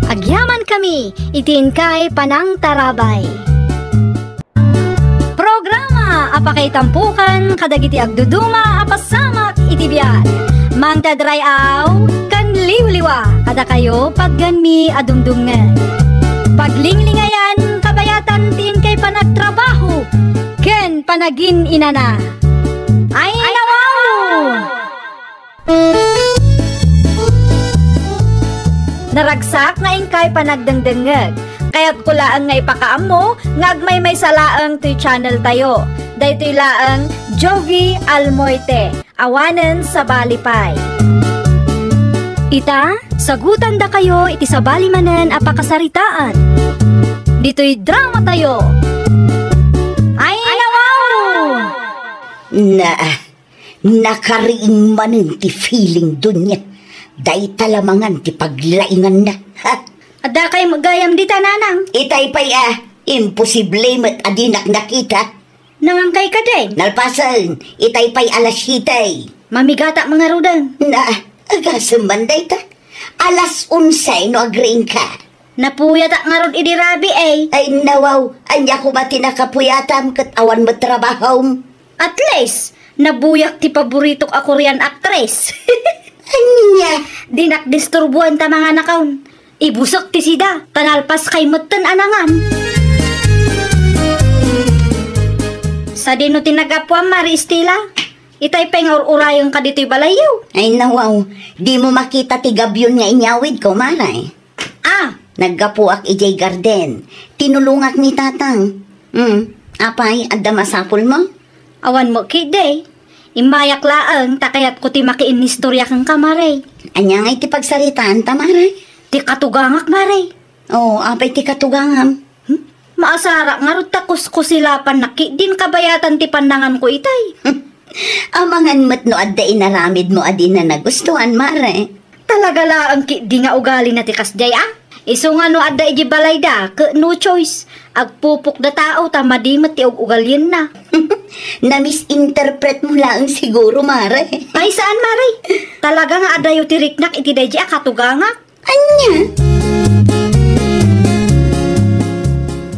Agyaman kami, itin kay Panang Tarabay. Programa apakay tampukan kadagiti agduduma apasamak iti biyan. Mangtadrayaw kan liwliwa kada kayo pagganmi adumdungan. Paglinglingayan kabayatan tin kay panagtrabaho ken panagin inana. Ay, wow! Naragsak na ingkay panagdangdangag. Kaya't kulaan nga ipakaam mo, ngagmay may salaang to'y channel tayo. Dahito'y laang Jovi Almoite, awanen sa balipay. Ita, sagutan da kayo iti sa balimanen apakasaritaan. Dito'y drama tayo. Ay, wow!
Nakariing manin ti feeling dun niya. Day talamangan ti paglaingan na. Ha?
Ada kay magayam dita nanang.
Itay pa'y Imposible mat adinak nakita.
Nangangkay ka day.
Nalpasan, itay pa'y alas hitay.
Mamigata mga rudan.
Na, agasam banday ta. Alas 11 no agreeing ka.
Napuyata nga rod idirabi eh.
Ay nawaw, anya ko ba tinakapuyatam kat awan mo trabaho?
At least, nabuyak ti paborito ka Korean actress.
Anya?
Dinak-disturbuan ta mga nakaon. Ibusok ti sida, tanalpas kay mutten anangan. Sa dino tinagapwa Mari Estela, itay pa nga urayong ka dito'y balayaw.
Ay nawaw, di mo makita ti gabyon nga inyawid ko, maray.
Ah,
Naggapuak ijay garden. Tinulungak ni tatang. Apay, adda masapul mo?
awan mo kiday. Imbayak laang, takayat ko ti makiinistorya kang kamaray.
Anya nga iti pagsaritaan ta, maray.
Ti katugangak maray.
Oo, apay ti katugangam.
Maasara nga ro takos ko sila panaki din kabayatan ti pandangan ko itay.
Amangan mo't no adda inaramid mo adin na nagustuhan, mare.
Talaga laang ki di nga ugali na ti kasjay ah. Iso nga no adda iji balay da, ke no choice. Agpupok da tao tamadimat ti ugalyen na.
Na-misinterpret mo lang siguro, mare.
Ay saan maray? Talaga nga adda yu tiriknak iti dahi katugangak.
Anya?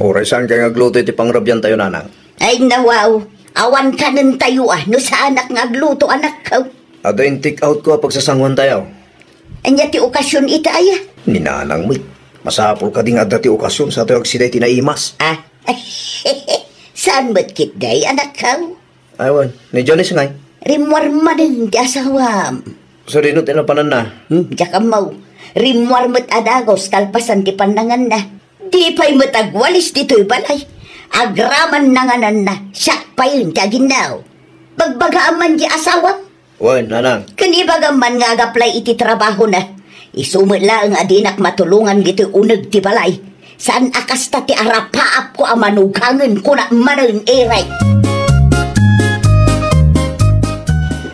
Oray saan kaya ngagluto iti pangrabyan tayo, nanang?
Ay nawaw, awan ka nun tayo no sa anak nga agluto anak ka.
Ada yung take out ko pagsasangwan tayo.
Anya ti okasyon ita aya.
Ni nanang mo, masapol ka din ada ti okasyon sa tayo agsiday tinaimas.
Ah, saan ba't kitday anak ka?
Aywan, ni Janice ngay.
Rimwar man ti asawam.
So rinot inapanan na.
Diya mau, rimwar mo't adagos talpasan ti pandangan na. Di pa'y matagwalis dito'y balay. Agraman na nga na, siyak pa yun ti aginaw. Bagbagaan man di asawam.
Wan, nanang.
Kanibaga man nga agaplay iti trabaho na. Isumula ang adinak matulungan gito'y unag ti balay. Saan akasta ti arapaap ko ang manugangan ko na manon eray.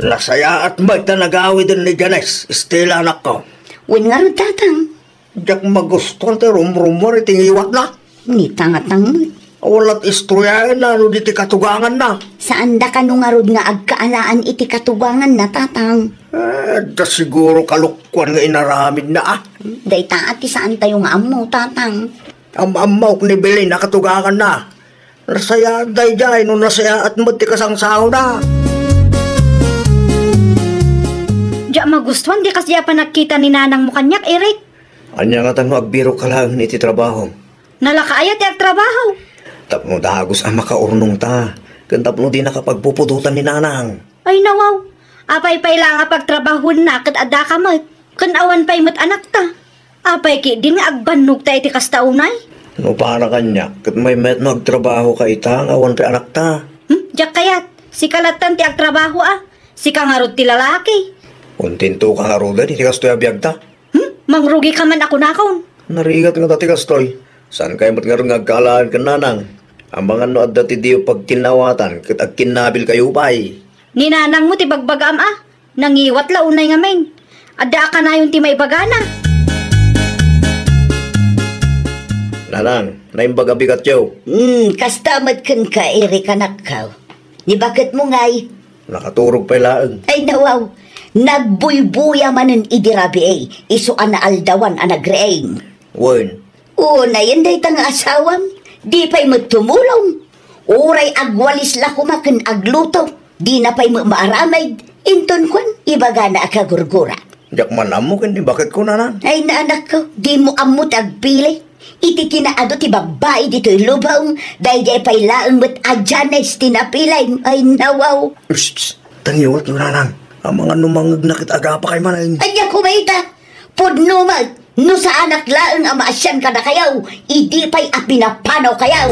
Lasaya at magta nag-aawid din ni Janice. Estela anak ko.
Wen nga rin tatang.
Diyak magustuhan tayo rum-rumor itingiwat na.
Ni tangatang mo.
Walat istoryahan na, no di ti katugangan na.
Saan da ka nung nga rin nga agkaalaan iti katubangan na tatang.
Da siguro kalukwan nga inaramid na ah.
Day taati saan tayo nga amo tatang.
Amaw ni Belen na katugangan na. Nasaya day jay, no nasaya at mo ti kasangsaw na.
Diya magustuhan di kasi pa nakita ni nanang mo kanyak, Eric.
Anya nga tanong agbiro ka lang iti trabaho.
Nalakaayat ti agtrabaho.
Tapno dagos ang makaurnong ta. Kantapno di nakapagpupututan ni nanang.
Ay nawaw, apay-pay lang nga pagtrabahon na kat adda ka mat. Kanawan pa'y mat anak ta. Apay ki di nga agbannog ta iti kastaunay.
No para kanya, kat may met magtrabaho ka ita, awan pa anak ta.
Diyak kayat, si kalatan ti agtrabaho ah. Si kangarod ti lalaki.
Untinto ka nga roda, di kastoy abiyag ta.
Mangrugi ka man ako nakon.
Narigat nga tati kastoy. Saan kayo mat nga rin agkalaan ka nanang? Ang mga no at dati diyo pag kinawatan, kat ag kinabil kayo pa'y.
Ni nanang mo ti bagbagam ah. Nangiwat la unay nga men. Adda ka na yung ti may bagana.
Nanang, naimbaga bigat yaw.
Kastamat kan ka Eric anak ka. Ni bakit mo ngay?
Nakaturog pa laang.
Ay nawaw, nagbuybuya manen idirabi ay. Iso ana aldawan anagreeng.
Wen,
Oo, na yan day tang asawam. Di pa'y magtumulong. Uray agwalis la kumakan agluto. Di na pa'y maaramay. Inton kwan, ibaga na akagurgura.
jak manamo kundi bakit ko nanang?
Ay na anak ko, di mo amot agpili. Iti kinaado ti babae dito'y lubaw. Dahil di pa'y laang mo't adyanes tinapilay. Ay nawaw.
Shh, tangiwat ko nanang. Ang mga numangag na kitagapa kay manang.
Ay kumita. Pudnumag. No sa anak laang ang maasyan ka na kayaw. Idi pa'y apinapanaw kayaw.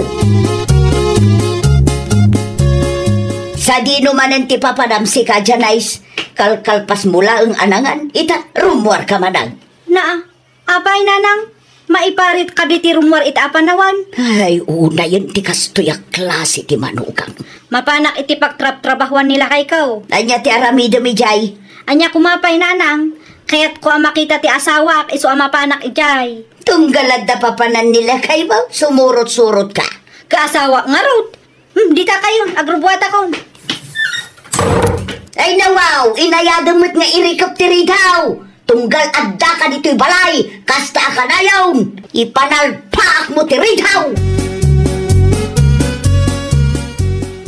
Sa di numanan ti papadamsi ka dyanais, kalkalpas mula ang anangan, ita rumwar ka manang.
Na, apay nanang, maiparit ka di ti rumwar ita apanawan.
Ay, una yun ti kastoyak klase ti manugang.
Mapanak iti pagtrap-trabahuan nila kay kaw.
Anya ti aramida mi jay.
Anya kumapay nanang, kaya't ko ang makita ti asawa, iso ang mapanak ijay.
Tunggalad na papanan nila kay ba? Sumurot-surot ka.
Kaasawa nga rod. Di ta kayon, agrubuata kon.
Ay nawaw, inayadamot nga irikaptiri daw. Tunggal adda ka dito'y balay, kasta ka na yun. Ipanalpaak mo tiri daw.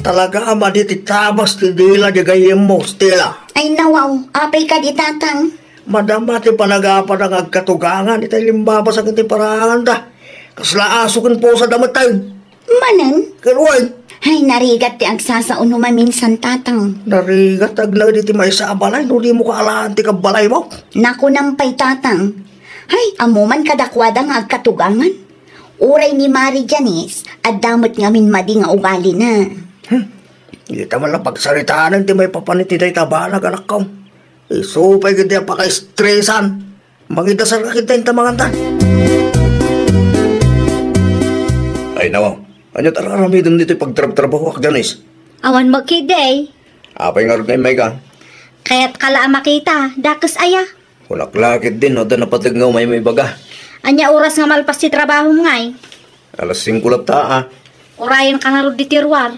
Talaga ama di titabas ti dila di gayem mo, Stella.
Ay nawaw, apay ka di tatang.
Madama ti panagapan ang agkatugangan, itay limbabas ang iti parangan da. Kasla asukin po sa damat tayo.
Manan?
Karuan,
Ay narigat ti agsasaon mo maminsan tatang.
narigat aglag di ti may sa balay, no di mo kaalaan ti kabalay mo.
Naku nampay tatang. Ay, amuman kadakwada nga agkatugangan. Uray ni Mari Janice, at damot ngamin madi nga ugali na.
Hindi taman lang pagsaritaan ti may papanitiday tabanag anak ko. Isupay kita paka-stressan. Magidasal ka kita yung tamangan. Ay nawaw, anyot araramidon dito yung pagtrabaho ak Janice.
Awan magkiday.
Apay nga rin may ka.
Kaya't kala makita, dakas aya.
Kulaklakit din, no, da napatag nga may baga.
Anya oras nga malpas ti trabaho ngay.
Alas 5 lata,
Urayan ka nga rod di tirwar.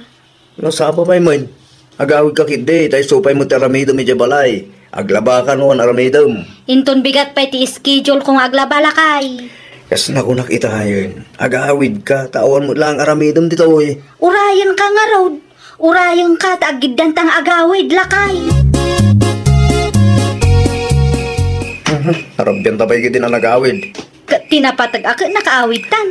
Nasapa may man. Agawid ka kindi, tayo supay mo taramidom medya balay. Aglaba ka noon aramidom.
Inton bigat pa ti schedule kung aglabala kay.
Kas na ko nakita ngayon. Agawid ka, tawan mo lang aramidom dito eh.
Urayan ka nga rod. Urayan ka ta agiddan tang agawid lakay.
Harabyan tabay kita na nagawid.
Tinapatag ako nakaawid tan.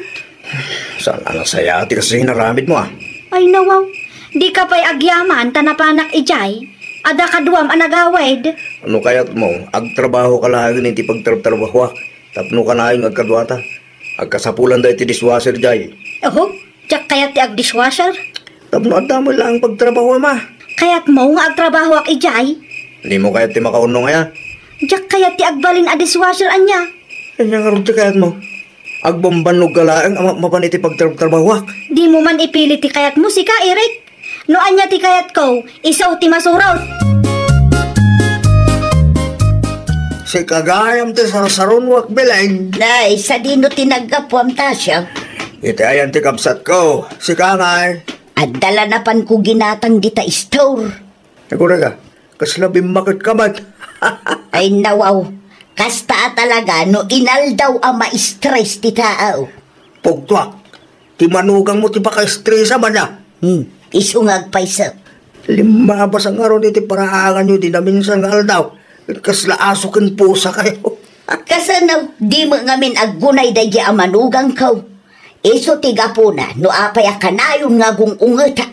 Saan anak saya ati kasi naramid mo ah.
Ay nawaw. Di ka pa'y agyaman tanapanak ijay. Ada kaduam anagawid.
Ano kaya't mo? Agtrabaho ka lang iti pagtrabaho. Tapno ka na yung agkadwata. Agkasapulan da iti dishwasher jay.
Oho, tsak kayat ti ag dishwasher.
Tapno at damo lang ang pagtrabaho ma.
Kayat mo nga agtrabaho ak ijay.
Hindi mo kaya't ti makaunong kaya.
Tsak kayat ti agbalin a dishwasher anya.
Kanya nga rin ti kaya't mo. Agbambanog ka lang ang mapaniti pagtrabaho.
Di mo man ipili ti kayat mo si ka, Eric. No anya ti kayat ko, isaw ti masuraw.
Si kagayam ti sarsaron wak bileng.
Nay, sa dino tinagapwam ta siya.
Iti ayan ti kapsat ko. Si kangay.
At dala na pan ko ginatang dita store.
Nagura ka. Kaslabing makit kamat.
Ay nawaw, kasta talaga no inaldaw ang ma-stress ti tao.
Pugtwak. Ti manugang mo ti baka-stressa man na.
Isungag pa isa.
Limabas ang araw iti paraangan nyo. Di namin isang aldaw. Kasla asukin pusa kayo.
Kasanaw, di mo ngamin aggunay da ang manugang kaw. Iso tiga po na, no apay akanayon nga gung ungeta.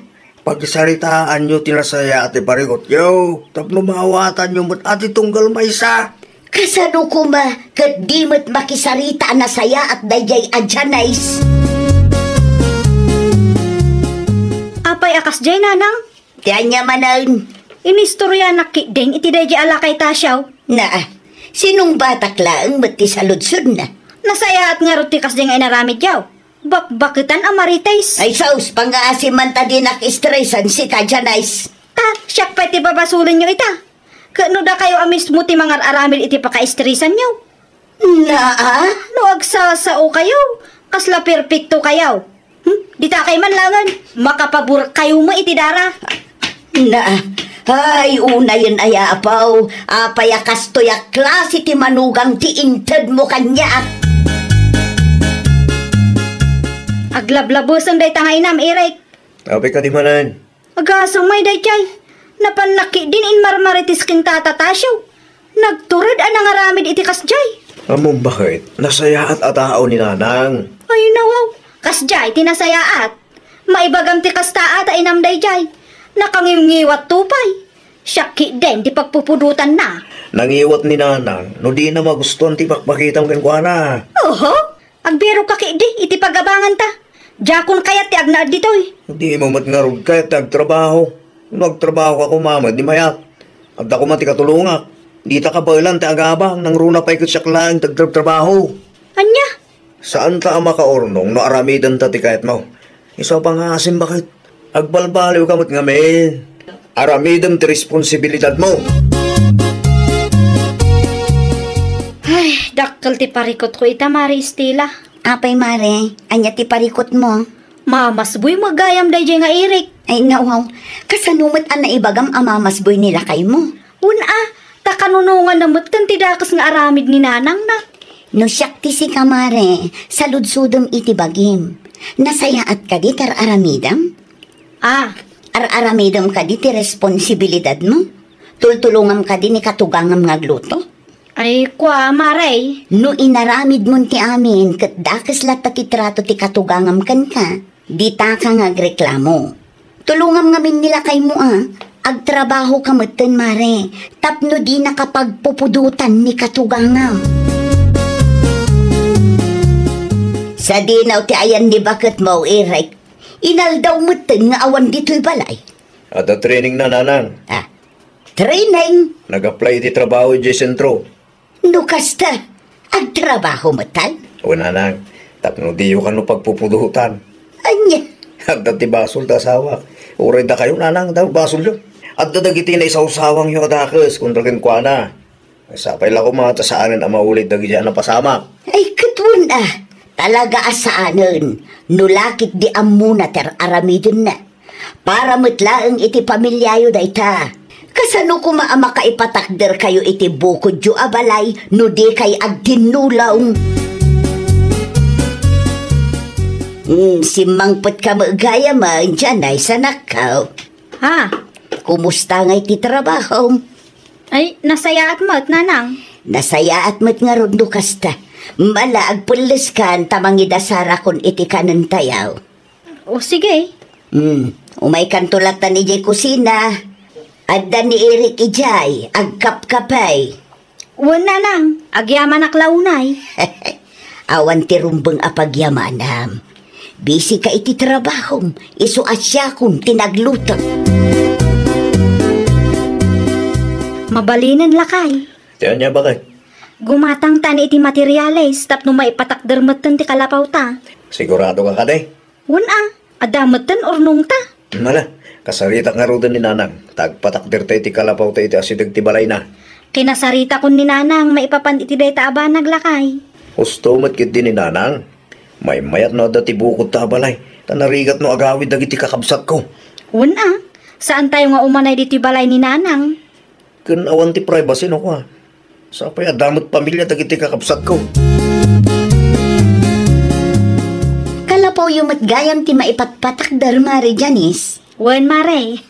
Pagsaritaan nyo tinasaya ati parigot. Yo, tapno mawatan nyo mo't ati tunggal maysa.
Kasano ko ma, kat di mo't makisarita na saya at dayay adyanais.
Apay akas jay nanang.
Kanya manan.
Inistorya nakideng iti day alakay tasyaw.
Na, sinong batak laang mati sa ludsod na?
Nasaya at nga rutikas ding ay naramid yaw. Bakbakitan ang marites.
Ay saus, pang-aasim man ta din nak-stressan si kadyanais.
Ta, siyak pa iti babasulin nyo ita. Kano da kayo amis mo ti mga aramid iti paka-estresan nyo.
Na,
No agsasao kayo. Kasla perpekto kayaw. Dita kay man langan. Makapabur kayo mo iti dara.
na, ay una yun ay apaw. Apaya kastoya klase ti manugang ti inted mo kanya.
Aglablabos ang day tangay nam, Eric.
Api ka di manan.
Agasang may day chay. Napanaki din in marmaritis king tatatasyaw. Nagturid anang aramid iti kasjay.
Among bakit? Nasaya at atao ni nanang.
Ay nawaw. Kasjay, tinasayaat. Maibagam ti kastaat ay namday jay. Nakangiwat tupay. Syaki din di pagpupudutan na.
Nangiwat ni nanang, no di na magustuhan ti pakpakitang kenkwana.
Oho, agbiro kakidi iti pagabangan ta. Jakon kayat ti agnaad ditoy.
Di mo matngarog kahit nagtrabaho. Nagtrabaho ka kumamad, di mayat. At ako man ti katulungak. Di ta kabailan ti agabang, nang runa pa ikot siya lang tagtrabaho.
Anya?
Saan ta ang makaornong no aramidan ta ti kahit mo? Isa pa nga asin bakit? Agbalbaliw ka mo't ngamin. Aramidan ti responsibilidad mo.
Ay, Dakkel ti parikot ko ita, Mari Estela.
Apay, Mare, anya ti parikot mo.
Mamasboy magayam day nga irik.
Ay, nawaw, kasanumat ang naibagam amamasboy nila kay mo.
Una, takanunungan namot kan tidakas nga aramid ni nanang na.
No siyak ti si Kamare, saludsudom iti bagim. Nasayaat ka di tar aramidam?
Ah,
Aramidam ka di ti responsibilidad mo? Tultulungam ka di ni katugangam nga gluto?
ay kwa, Maray.
No inaramid mo ti amin, kat dakas lata ti trato ti katugangam kan ka, di ta ka nga agreklamo. Tulungam ngamin nila kay mo agtrabaho ka matan, Mare, tapno di nakapagpupudutan ni katugangam. Sa dinaw ti ayan ni bakit mo, Eric, inaldaw matan nga awan dito'y balay.
At training na nanang.
Training?
Nag-apply ti trabaho di sentro.
No kasta, agtrabaho matan?
O nanang, tapno diyo ka no pagpupudutan.
Anya?
At ti basol ta sawak. Uray da kayo nanang, da basol yun. At dadagiti na isaw-sawang yung adakas kung drakin kwa na. Sapay lang ko mga tasaanan ang maulit dagi dyan na pasama.
Ay, katun talaga asaanan. Nulakit di amuna ter aramidin na. Para matlaang iti pamilyayo da ita. Kasano ko maama ka ipatakder kayo iti bukod yu abalay no di kay agtinulaong. Simangpot ka magaya man dyan ay sanakaw.
Ha?
Kumusta nga iti trabaho?
Ay, nasayaat mo't, nanang.
Nasayaat mo't nga ron kasta. Mala agpulis kan tamang idasara kon iti kanan tayaw.
O sige.
Umay kantulatan ni Jay kusina. Adda ni Eric ijay, agkapkapay.
Wan, nanang. Agyaman aklaunay.
Awan ti rumbeng apagyamanam. Busy ka iti trabahom. Isu asya kong tinaglutang.
Mabalinan lakay.
Tiyan niya ba kay?
Gumatang tani iti materyales tapno maipatakdermatan ti kalapaw ta.
Sigurado ka kaday?
Wan adamatan ornong ta.
Mala, kasarita nga rodan ni nanang. Tagpatakder tayo ti kalapaw tayo iti asidag ti balay na.
Kinasarita kon ni nanang maipapan iti day ta aba naglakay.
Gusto matkit din ni nanang. May mayat na dati bukod ta balay. Tanarigat no agawid dagiti kakabsat ko.
Wan saan tayo nga umanay diti balay ni nanang?
Kun awan ti privacy no ko Sapay adamot pamilya dagiti kakabsat ko.
Kalapaw yung matgayam ti maipatpatakdar, Mare Janice.
Wan, Mare.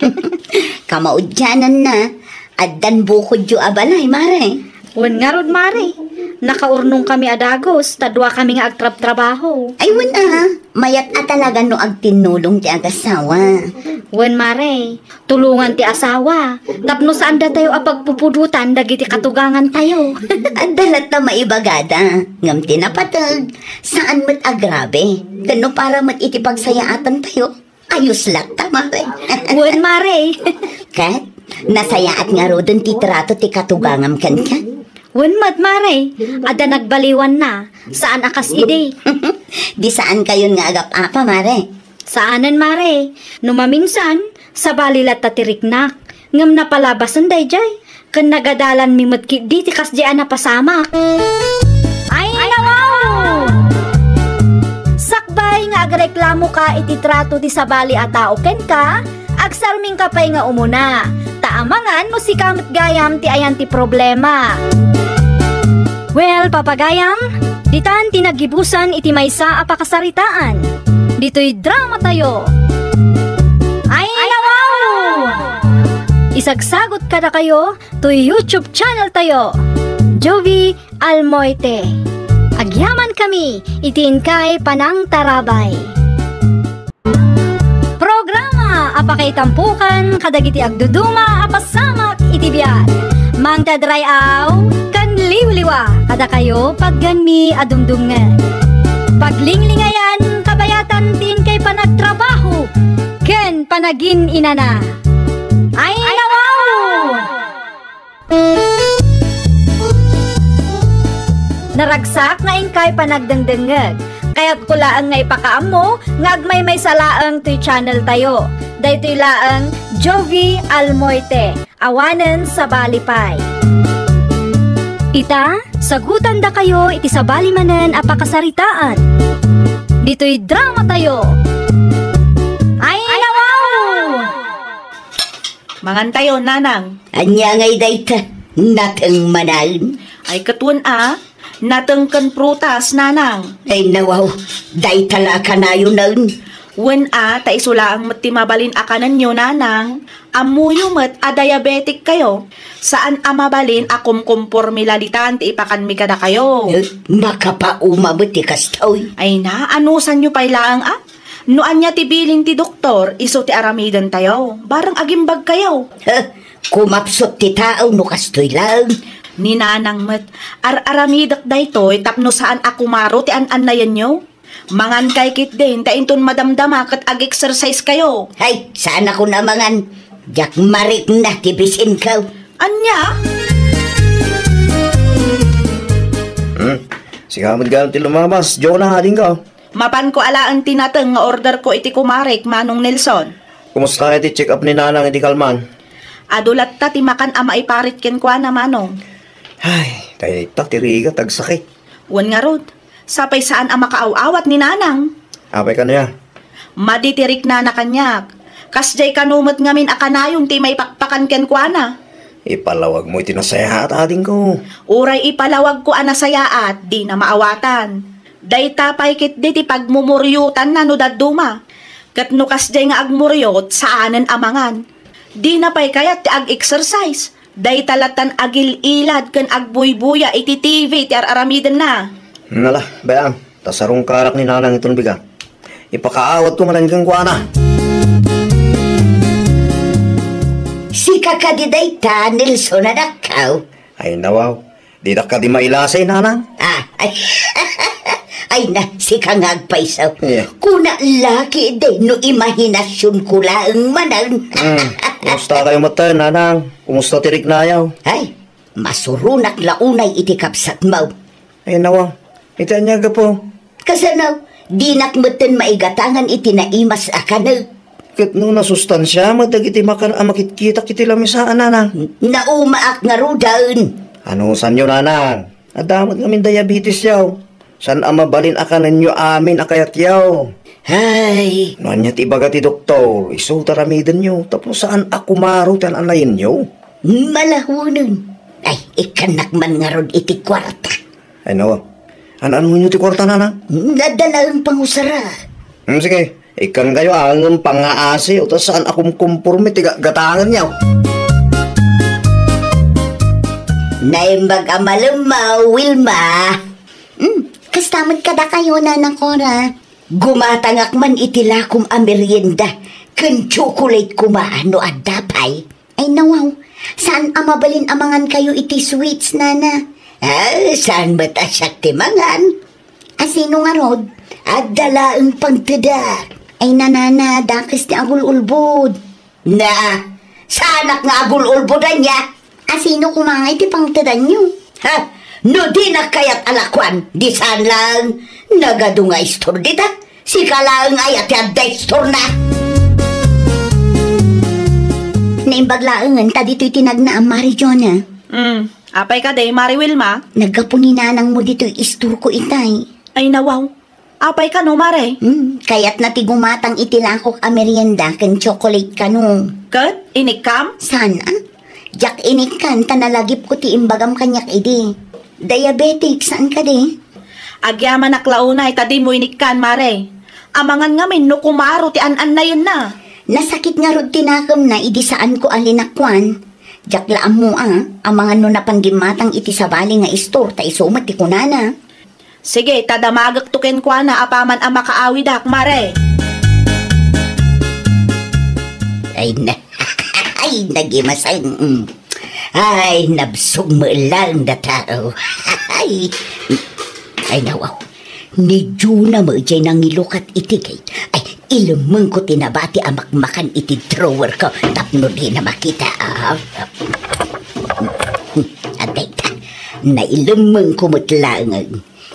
Kamaudyanan na. Addan bukod yu abalay, Mare.
Wan nga rod, Mare. Nakaurnong kami adagos, tadwa kami nga agtrab-trabaho.
Ay, mayat talaga no agtinulong ti agasawa.
Wan, Mare. Tulungan ti asawa. Tapno saan da tayo apagpupudutan dagiti katugangan tayo.
Adalat na maibagada. Ngam tinapatag. Saan mat agrabe? Gano para mat itipagsayaatan tayo? Ayos lang ta, Mare.
Wan, Mare.
Kat, nasayaat nga ro dun ti trato ti katugangam kan ka?
Wan, Mare. Ada nagbaliwan na. Saan akas ide?
Di saan kayon nga agap-apa, Mare?
Saanan, Mare? Numaminsan, sa balilat tatiriknak. Ngam napalabasan dayjay. Kan nagadalan mi matki di tikas diyan na pasamak. Ay, nawaw! Sakbay nga agreklamo ka iti trato ti sabali at taoken ka, agsarming kapay nga umuna. Taamangan no si kamot gayam ti ayan ti problema. Well, papagayam, ditan tinagibusan iti maysa apakasaritaan. Dito'y drama tayo. Ay, nawaw! Isagsagot ka na kayo to YouTube channel tayo. Jovi Almoite. Agyaman kami, itin kay Panang Tarabay. Programa apakay tampukan kadagiti agduduma apasamak iti biag. Mang tadrayaw kan liwliwa kada kayo pagganmi adumdungan. Paglinglingayan kabayatan tin kay panagtrabaho ken panagin inana. Ay, nawaw! Naragsak nga ingkay panagdengdengeg. Kaya't kulaan nga ipakaam mo, nga agmay may salaang to'y channel tayo. Dahito'y laang Jovi Almoite, awanen sa balipay. Ita, Sagutan da kayo iti sabali manen a pakasaritaan. Dito'y drama tayo. Ay nawaw!
Mangan tayo, nanang.
Anya ngay dayta, natang manan.
Ay katun natang kan prutas, nanang.
Ay nawaw, dayta la ka na yun nun.
Wen taisula ang matimabalin akanan nyo, nanang. Amuyo met diabetic kayo. Saan amabalin akum kumpormilalitan ti ipakan mi kada kayo.
Makapaumabot ti kastoy.
Ay na, anusan nyo pailaang Noan niya ti bilin ti doktor, iso ti aramidan tayo. Barang agimbag kayo.
Kumapsot ti tao no kastoy lang.
Ni nanang met, aramidak dayto, tapno saan akumaro ti an-anayan nyo. Mangan kay kit din, tainton madamdama kat ag-exercise kayo.
Ay, saan ako na mangan? Jak marik na tibisin ka.
Anya?
Sigamad ka ti lumabas. Diyo na hading ka.
Mapan ko alaan tinateng nga order ko iti kumarek, Manong Nelson.
Kumusta iti check up ni nanang iti kalman?
Adulat ta ti makan ama iparit ken kwa na, Manong.
Ay, tayo tiriga tagsakit.
Wan nga rod, sapay saan ang makaaw-awat ni nanang.
Apay ka na ya.
Maditirik na kanyak. Kasjay kanumot ngamin akanayong ti may pakpakan ken kwa na.
Ipalawag mo iti nasayaat ading ko.
Uray ipalawag ko anasayaat, di na maawatan. Dayta paikit di ti pagmumuryutan na no daduma. Kat no kasjay nga agmuryot saanen amangan. Di na pay kayat ti ag-exercise. Dayta latan agil ilad ken agbuybuya iti TV ti aramiden na.
Nala, bayang, tasarong karak ni nanang itong biga. Ipakaawat ko manan kang kuana.
Si kakadidayta, Nelson na nakaw.
Ay nawaw, di na ka di mailasay nanang.
Ay na, si kangagpaisaw.
Yeah.
Kuna laki din no imahinasyon ko lang manan.
Kumusta kayo mata, nanang? Kumusta tirik na ayaw?
Ay, masurunak launay iti kapsat mo.
Ay nawaw, itanya ka po.
Kasanaw, di nakmatan maigatangan iti naimas akanaw.
Kat no nasustansya, madagiti makan makikita kiti lamisaan, nanang.
Naumaak nga rudaun.
Ano sanyo, nanang? Adamat ngamin diabetes yaw. San amabalin akanan nyo amin akayat yaw.
Ay,
Noan niya tibaga ti doktor, iso taramidan nyo, tapos saan akumaro tan anayin nyo?
malahunan. Ay, ikanak man nga ron iti kwarta.
Ay nawa, ano nyo ti kwarta, nanang?
Nadala ang pangusara.
Sige, ikan kayo ang pangaasi, o tas saan akong kumpurmi ti gatangan yaw.
Naimbag amalamaw, Wilma. Kastamad kada kayo na ng kora. Gumatangak man itilakom a merienda. Kan chocolate kumaano at dapay. Ay nawaw, saan amabalin amangan kayo iti sweets, nana? Saan ba't asyak timangan? Asino nga rod? At dala ang pagtidar. Ay nanana, dakis ni agul-ulbod. Na, saanak nga agul-ulbodan niya? Asino kumangay ti pangtidar niyo? No di na kayat alakwan, di saan lang. Nagado nga istor dita. Si kalang ayat yan da istor na. Naimbaglaangan, ta dito'y tinagna ang Mari Jonah.
Apay ka day, Mari Wilma.
Nagkapuninanang mo dito'y istor ko itay.
Ay nawaw, apay ka no, Mare.
Kayat na tigumatang itilakok a merienda ken chocolate kanong.
Kat, inikam?
Sana? Jak inikan, tanalagip ko ti imbagam kanyak idi. Diabetic, saan ka di?
Agyaman naklaunay, tadi mo inikan, Mare. Amangan ngamin, no kumaro ti an na yun na.
Nasakit nga rod tinakam na, idi saan ko alinakwan. Jak laam mo amangan no napanggimatang iti sabali nga istor, ta isumat ti kunana.
Sige, tadamagak tuken kwa na apaman ang makaawidak, Mare.
Ay na, ay nagimasang. Ay, nabsog mo lang na tao. Ay nawaw. Ni Juna mo dyan nang ilukat itigay. Ay, ilamang ko tinabati amakmakan iti drawer ko. Tapno di na makita. Atay ta, nailamang ko matlangan.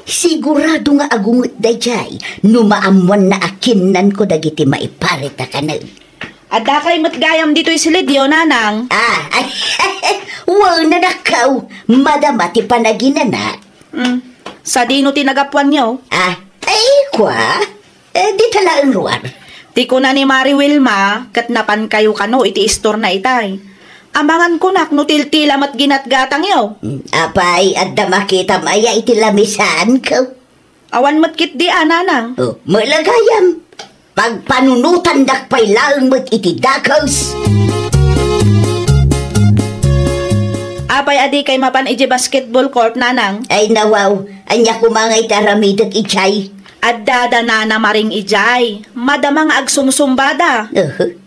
Sigurado nga agungot da jay. Numaamuan na akinan ko dagiti maiparit na kanan.
Adda kay matgayam dito'y silidyo, nanang.
Ay, wow na nakaw. Madama ti panaginana.
Sa dino tinagapuan niyo?
Ay, kwa? Di talaan ruar.
Ti ko na ni Mari Wilma, kat napan kayo kano iti istor na itay. Amangan ko nak no tiltila mat ginatgatang yo.
Apay, adda makita maya iti lamisan ko.
Awan mat kit di ananang.
Malagayam. Pagpanunutan dakpay lang mat iti dakos.
Apay adi kay mapan iti basketball court, nanang.
Ay nawaw, anya kumangay taramidag ichay.
Adda na maring ijay. Madamang agsumsumbada.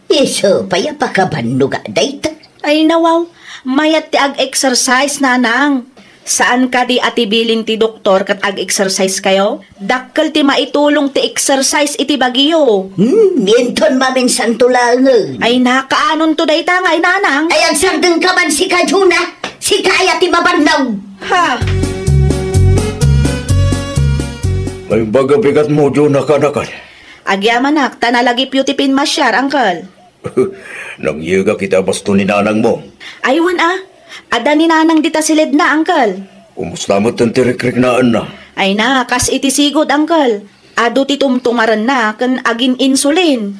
Iso, paya pakabanuga dayta.
Ay nawaw, mayat ti ag-exercise, nanang. Saan ka di atibilin ti doktor kat ag-exercise kayo? Dakkel ti maitulong ti exercise iti bagiyo.
Minton maminsan tulangan.
Ay nakaanon to day tangay, nanang.
Ay agsardeng ka man si Kajuna, si Kaya ti mabanaw.
Ha?
May bagabigat mo, Juna, kanakan.
Agyamanak, tanalagi piyutipin masyar, angkal.
Nang yiga kita basto ni nanang mo.
Aywan ada ni nanang dita silid na, angkal.
Kumusta mo itong tirik-rik naan na?
Ay na, kas iti sigod, angkal. Ado ti tumtumaran na, kan agin insulin.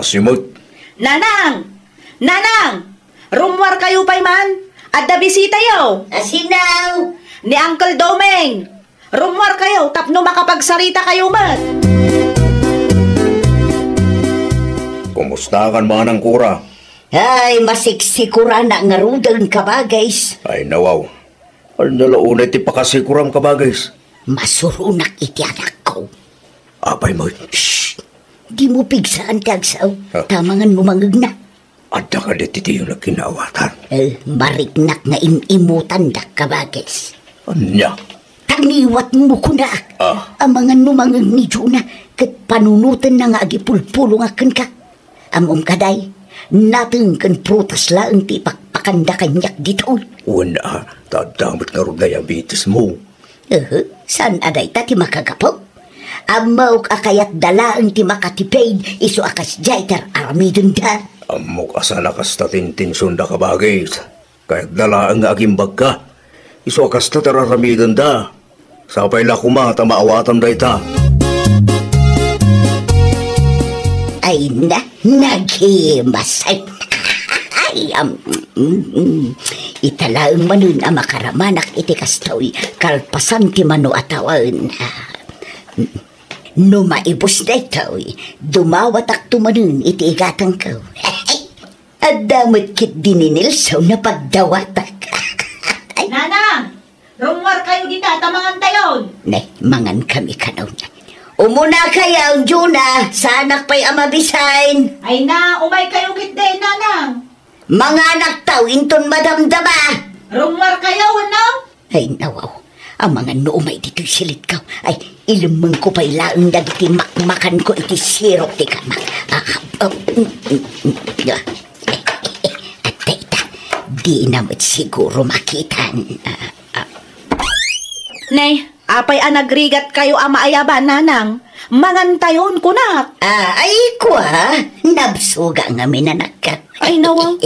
Simot.
Nanang! Nanang! Rumwar kayo pa'y man? Adda bisita yo.
Asinaw!
Ni Uncle Domeng. Rumwar kayo, tapno makapagsarita kayo man.
Kumusta kan manang kura?
Ay, masiksikura na nga rudang kabagays.
Ay nawaw. Al nalaunay ti pakasikuram kabagays.
Masurunak iti anak ko.
Apay mo.
Shh! Di mo pigsaan kagsaw. Tamangan mo mangag na.
Adda ka diti yung nagkinawatan.
Mariknak nga imimutan da kabagays.
Anya?
Taniwat mo ko na. Amangan mo mangag ni Juna. Kat panunutan na nga agipulpulong akan ka. Among kaday, natin kan prutas lang ti pakpakanda kanyak dito.
Una, tadamot nga rin diabetes mo.
Saan aday ta ti makagapo? Amaw akayat dalaan ti makatipid, iso akas jayter aramidon da.
Amok asana kas tatintinsun da kabagay. Kahit dalaan nga agimbag ka. Iso akas tatararamidon da. Sapay la kumata maawatan da ita.
Ay na, naghimasay. Ay, italaang manun ang makaramanak iti kastoy, kalpasan ti mano atawan. No maibos na ito, dumawatak tumanun iti igatang ko. At damot kit dininilso na pagdawatak.
Nanang! Rumwar kayo dita, tamangan tayon.
Ne, mangan kami kanaw na. Umuna kayaw, Juna, sa anak pa'y amabisain.
Ay na, umay kayo kitde, nanang.
Mga anak tao, inton madamdama.
Rumwar kayo, ano?
Ay, nawaw. Ang mga noomay dito'y silit ka. Ay, ilumang ko pa'y laang dagiti makmakan ko iti sirop ti kamak. At tayta, di naman siguro makitan.
Nay, apay nagrigat kayo maayaban, nanang. Mangantayon ko na.
Ay, kwa, nabsuga nga minanak ka.
Ay, nawang.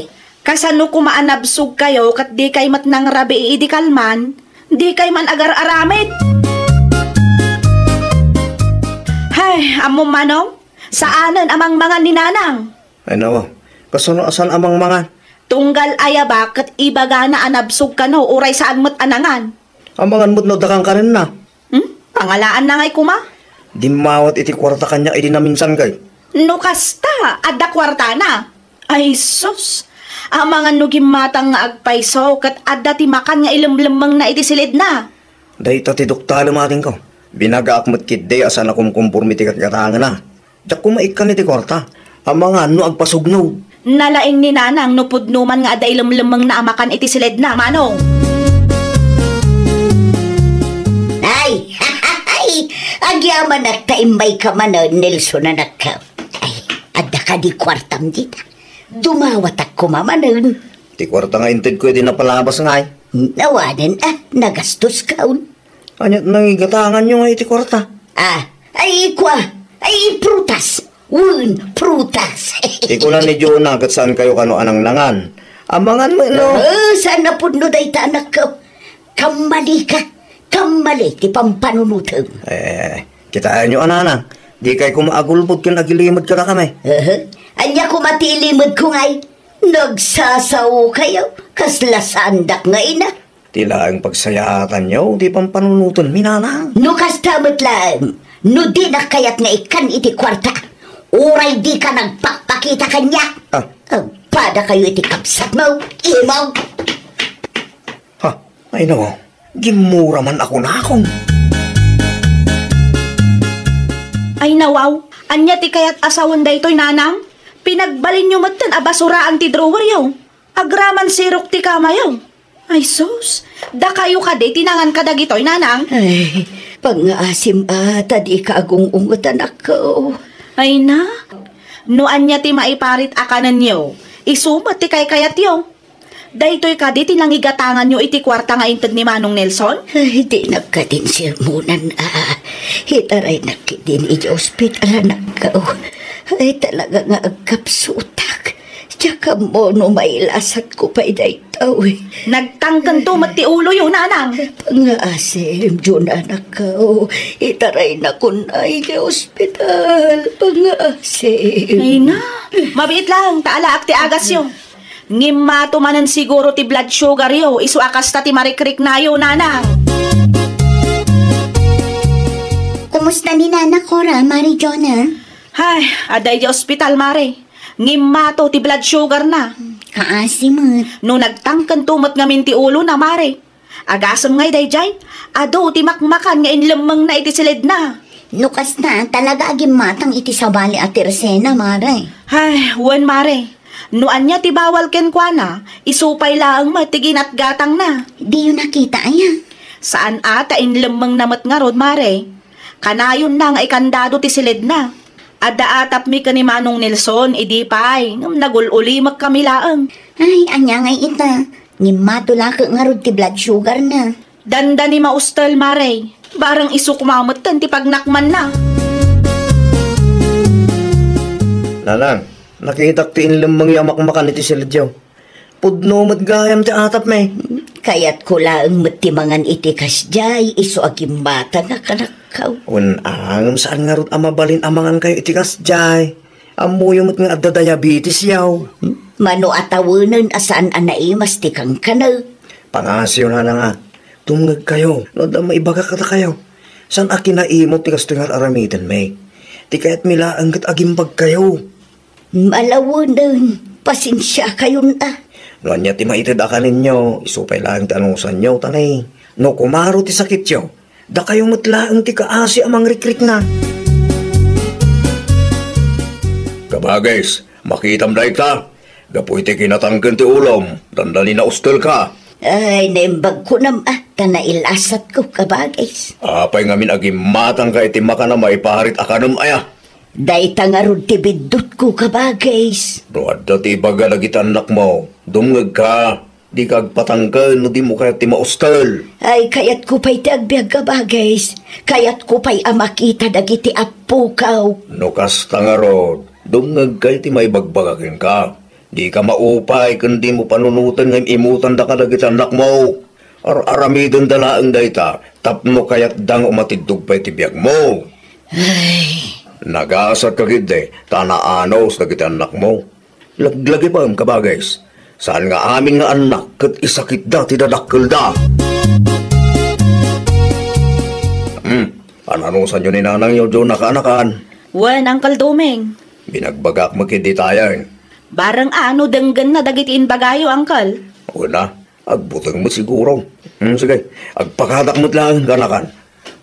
Kasano kumaanabsug kayo kat di kay matnang rabi idikalman, di kay man agar-aramid. Hay, among manong, saanan amang mangan ni nanang?
Ay nawaw. Kasano asan amang mangan?
Tunggal ayaba kat ibaga na anabsug ka no, uray saan mo't anangan.
Amangan mo't no dakang ka rin na.
Pangalaan na ngay kuma?
Di mawat iti kwarta kanya iti naminsan kay.
No kasta, adda kwarta na. Ay sus, amangan no gimatang nga agpayso kat adda ti makan nga ilemlemang na iti silid na.
Dahita ti doktalo mating ko. Binagaak mo't kidde asan akong kumpormiti kat katangan na. Diyak kumaik ka ni ti kwarta. Amangan no agpasugno.
Nalaing ni nanang no pudnuman nga adda ilemlemang na amakan iti silid na, manong.
Agyaman at taimbay ka man Nelson na nagkaw. Ay, adda ka di kwartam dita. Dumawat ako mamanon.
Ti kwarta nga inted ko iti napalabas nga ay.
Nawanan nagastos kaun.
Anyat nangigatangan nyo nga iti kwarta.
Ay kwa, ay prutas. prutas.
Di ko na ni Jonah kat saan kayo kano anang nangan. Amangan mo, no?
Sana po no day ta anak ka. Kamali ka. Kamali, ti pampanunutan.
Kitaan nyo, ananang. Di kayo kumaagulbod kung nagilimod ka na kami.
Anya ko matilimod ko ngay. Nagsasaw kayo. Kaslasandak nga ina.
Tila ang pagsayatan nyo, di pampanunutan, minanang.
No kastamot lang. No di na kayat nga ikan iti kwarta. Uray di ka nagpakpakita kanya. Pada kayo iti kapsat mo. Imaw.
Ha, ay no. Gimura man ako na akong.
Ay nawaw, anya ti kayat asawan da ito'y nanang? Pinagbalin nyo matan abasuraan ti drawer yaw. Agraman sirok ti kamayaw. Ay sus, da kayo ka di tinangan ka dagito'y nanang?
Ay, pang-asim ata di ka agung-ungot anak ko.
Ay na, no anya ti maiparit akanan nyo, isumat ti kay kayat yaw. Daytoy ka di tinangigatangan nyo iti kwarta nga intad ni Manong Nelson?
Ay, di nagkadin sirmunan hitaray nakidin iti ospital anak ko. Ay, talaga nga agkapsutak. Tsaka mo no mailasat ko pa'y daytaw.
Nagtangkan tumat ti ulo yun, nanang.
Pang-asim, Jun anak ko. Hitaray na kun ay di ospital. Pang-asim.
Ay na, mabiit lang, taalaak ti agas yun. Ngimmato manan siguro ti blood sugar yo, isu akas ta ti marikrik na yo, nanang.
Kumusta ni Nana Cora, Mari Jonah?
Ay, aday di ospital, mare. Ngimmato ti blood sugar na.
Kaasimot.
No nagtangkan tumat ngamin ti ulo na, mare. Agasam ngay day jay, ado ti makmakan nga inlamang na iti silid na.
Nukas na, talaga agim matang iti sabali at tirsena, Mare.
Ay, wan, mare. Noan niya ti bawal ken kwa na, isupay laang matigin at gatang na.
Di yun nakita aya.
Saan ata inlamang namat nga rod, mare? Kanayon na nga ikandado ti silid na. Adda atap mi ka ni Manong Nelson, idi pa'y, nagululi magkamilaang.
Ay, anya ngay ita. Ngimatula ka nga rod ti blood sugar na.
Danda ni maustal, mare. Barang isukmamatan ti pagnakman na.
Nanang, nakita ti inlamang yamak-makan iti silidyaw. Pudno matgayam ti atap me.
Kaya't ko laang matimangan iti kasjay, iso agim bata nga kanakaw.
Unang, saan nga rot amabalin amangan kayo iti kasjay? Amuyo mo't nga adda diabetes yaw.
Mano atawunan asaan anaimas ti kang kanal.
Pangasyo na nga. Tumngag kayo, no da maibaga kata kayo. San akin na imot ti kastingar aramitan me? Ti kayat milaang kat agimbag kayo.
Malawunan, pasensya kayo na.
No anya ti maitid akanin nyo, isupay lang ti anusan nyo, tanay. No kumaro ti sakit nyo, da kayo matlaang ti kaasi amang rikrik na. Kabagays, makitam da ita. Gapoy ti kinatanggan ti ulom, dandali na ustel ka.
Ay, naimbag ko na tanailasat ko kabagays.
Apay ngamin agimatang ka iti maka na maipaharit akanam aya.
Day tangarod ti bidot ko kabagays.
Doad da ti baga nagitanak mo, dumngag ka. Di kagpatanggan no di mo kaya ti maustel.
Ay, kayat ko pa'y ti agbiag kabagays. Kayat ko pa'y amakita dagiti apukaw.
No kas tangarod, dumngag ka iti maibagbagakin ka. Di ka maupay kundi mo panunutan ng imutan da ka nagitanak mo. Aramidon dalaang dayta, tapno kayat dang umatidog pa'y ti biag mo.
Ay...
Nagasat ka gide, tanaanos na kita anak mo. Laglagi pa ang kabagays. Saan nga amin nga anak, kat isakit da, tidadakkel da. Ananusan nyo ni nanang yung John nakanakan.
Wan, Uncle Domeng.
Binagbagak makindi tayo.
Barang ano denggan na dagitiin bagayo, Uncle.
Una, agbutang mo siguro. Sige, agpakadak mo't lang kanakan.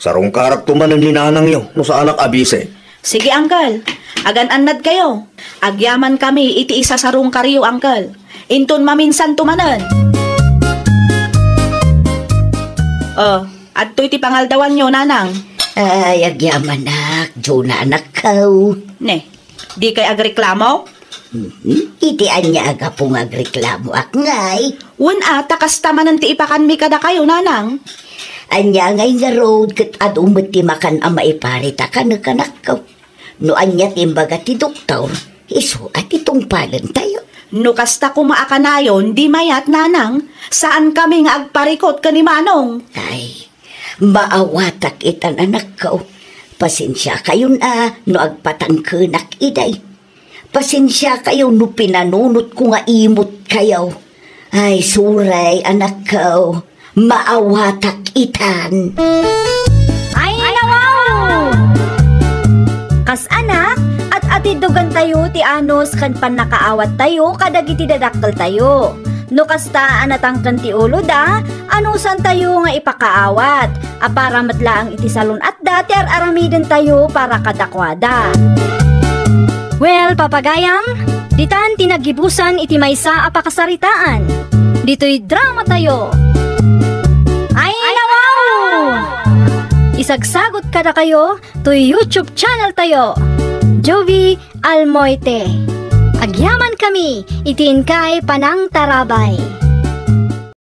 Sarong karak tumanan ni nanang yun, no sa anak abise.
Sige, Uncle. Agan-anad kayo. Agyaman kami, iti isa sarong kariyo, Uncle. Inton maminsan tumanan. Adto iti pangaldawan nyo, nanang.
Ay, agyaman nak, Jona anak kaw.
Ne, di kay agreklamo?
Iti anya aga pong agreklamo ak ngay.
Wan ata kastamanan ti ipakan mi kada kayo, nanang.
Anya ngay nga road kat adumot ti makan ang maiparita ka na kanak kaw. No anya timbaga ti doktor, iso at itong palan tayo.
No kasta kumaakanayon, di mayat nanang, saan kami nga agparikot ka ni Manong?
Ay, maawatak itan anak ko. Pasensya kayo na no agpatangkenak iday. Pasensya kayo no pinanunot ko nga imot kayo. Ay, suray anak ko, maawatak itan.
Ay, wow! Kas anak, at atidugan tayo ti anos kan panakaawat tayo kadag iti dadakkel tayo. No kasta anatangkan ti ulo da, anusan tayo nga ipakaawat. Para matlaang iti salon at dati aramiden tayo para kadakwada. Well, papagayam, ditan tinagibusan iti maysa a pakasaritaan. Dito'y drama tayo. Ay, wow! Isagsagot kada kayo to YouTube channel tayo. Jovi Almoite. Agyaman kami, itin kay Panang Tarabay.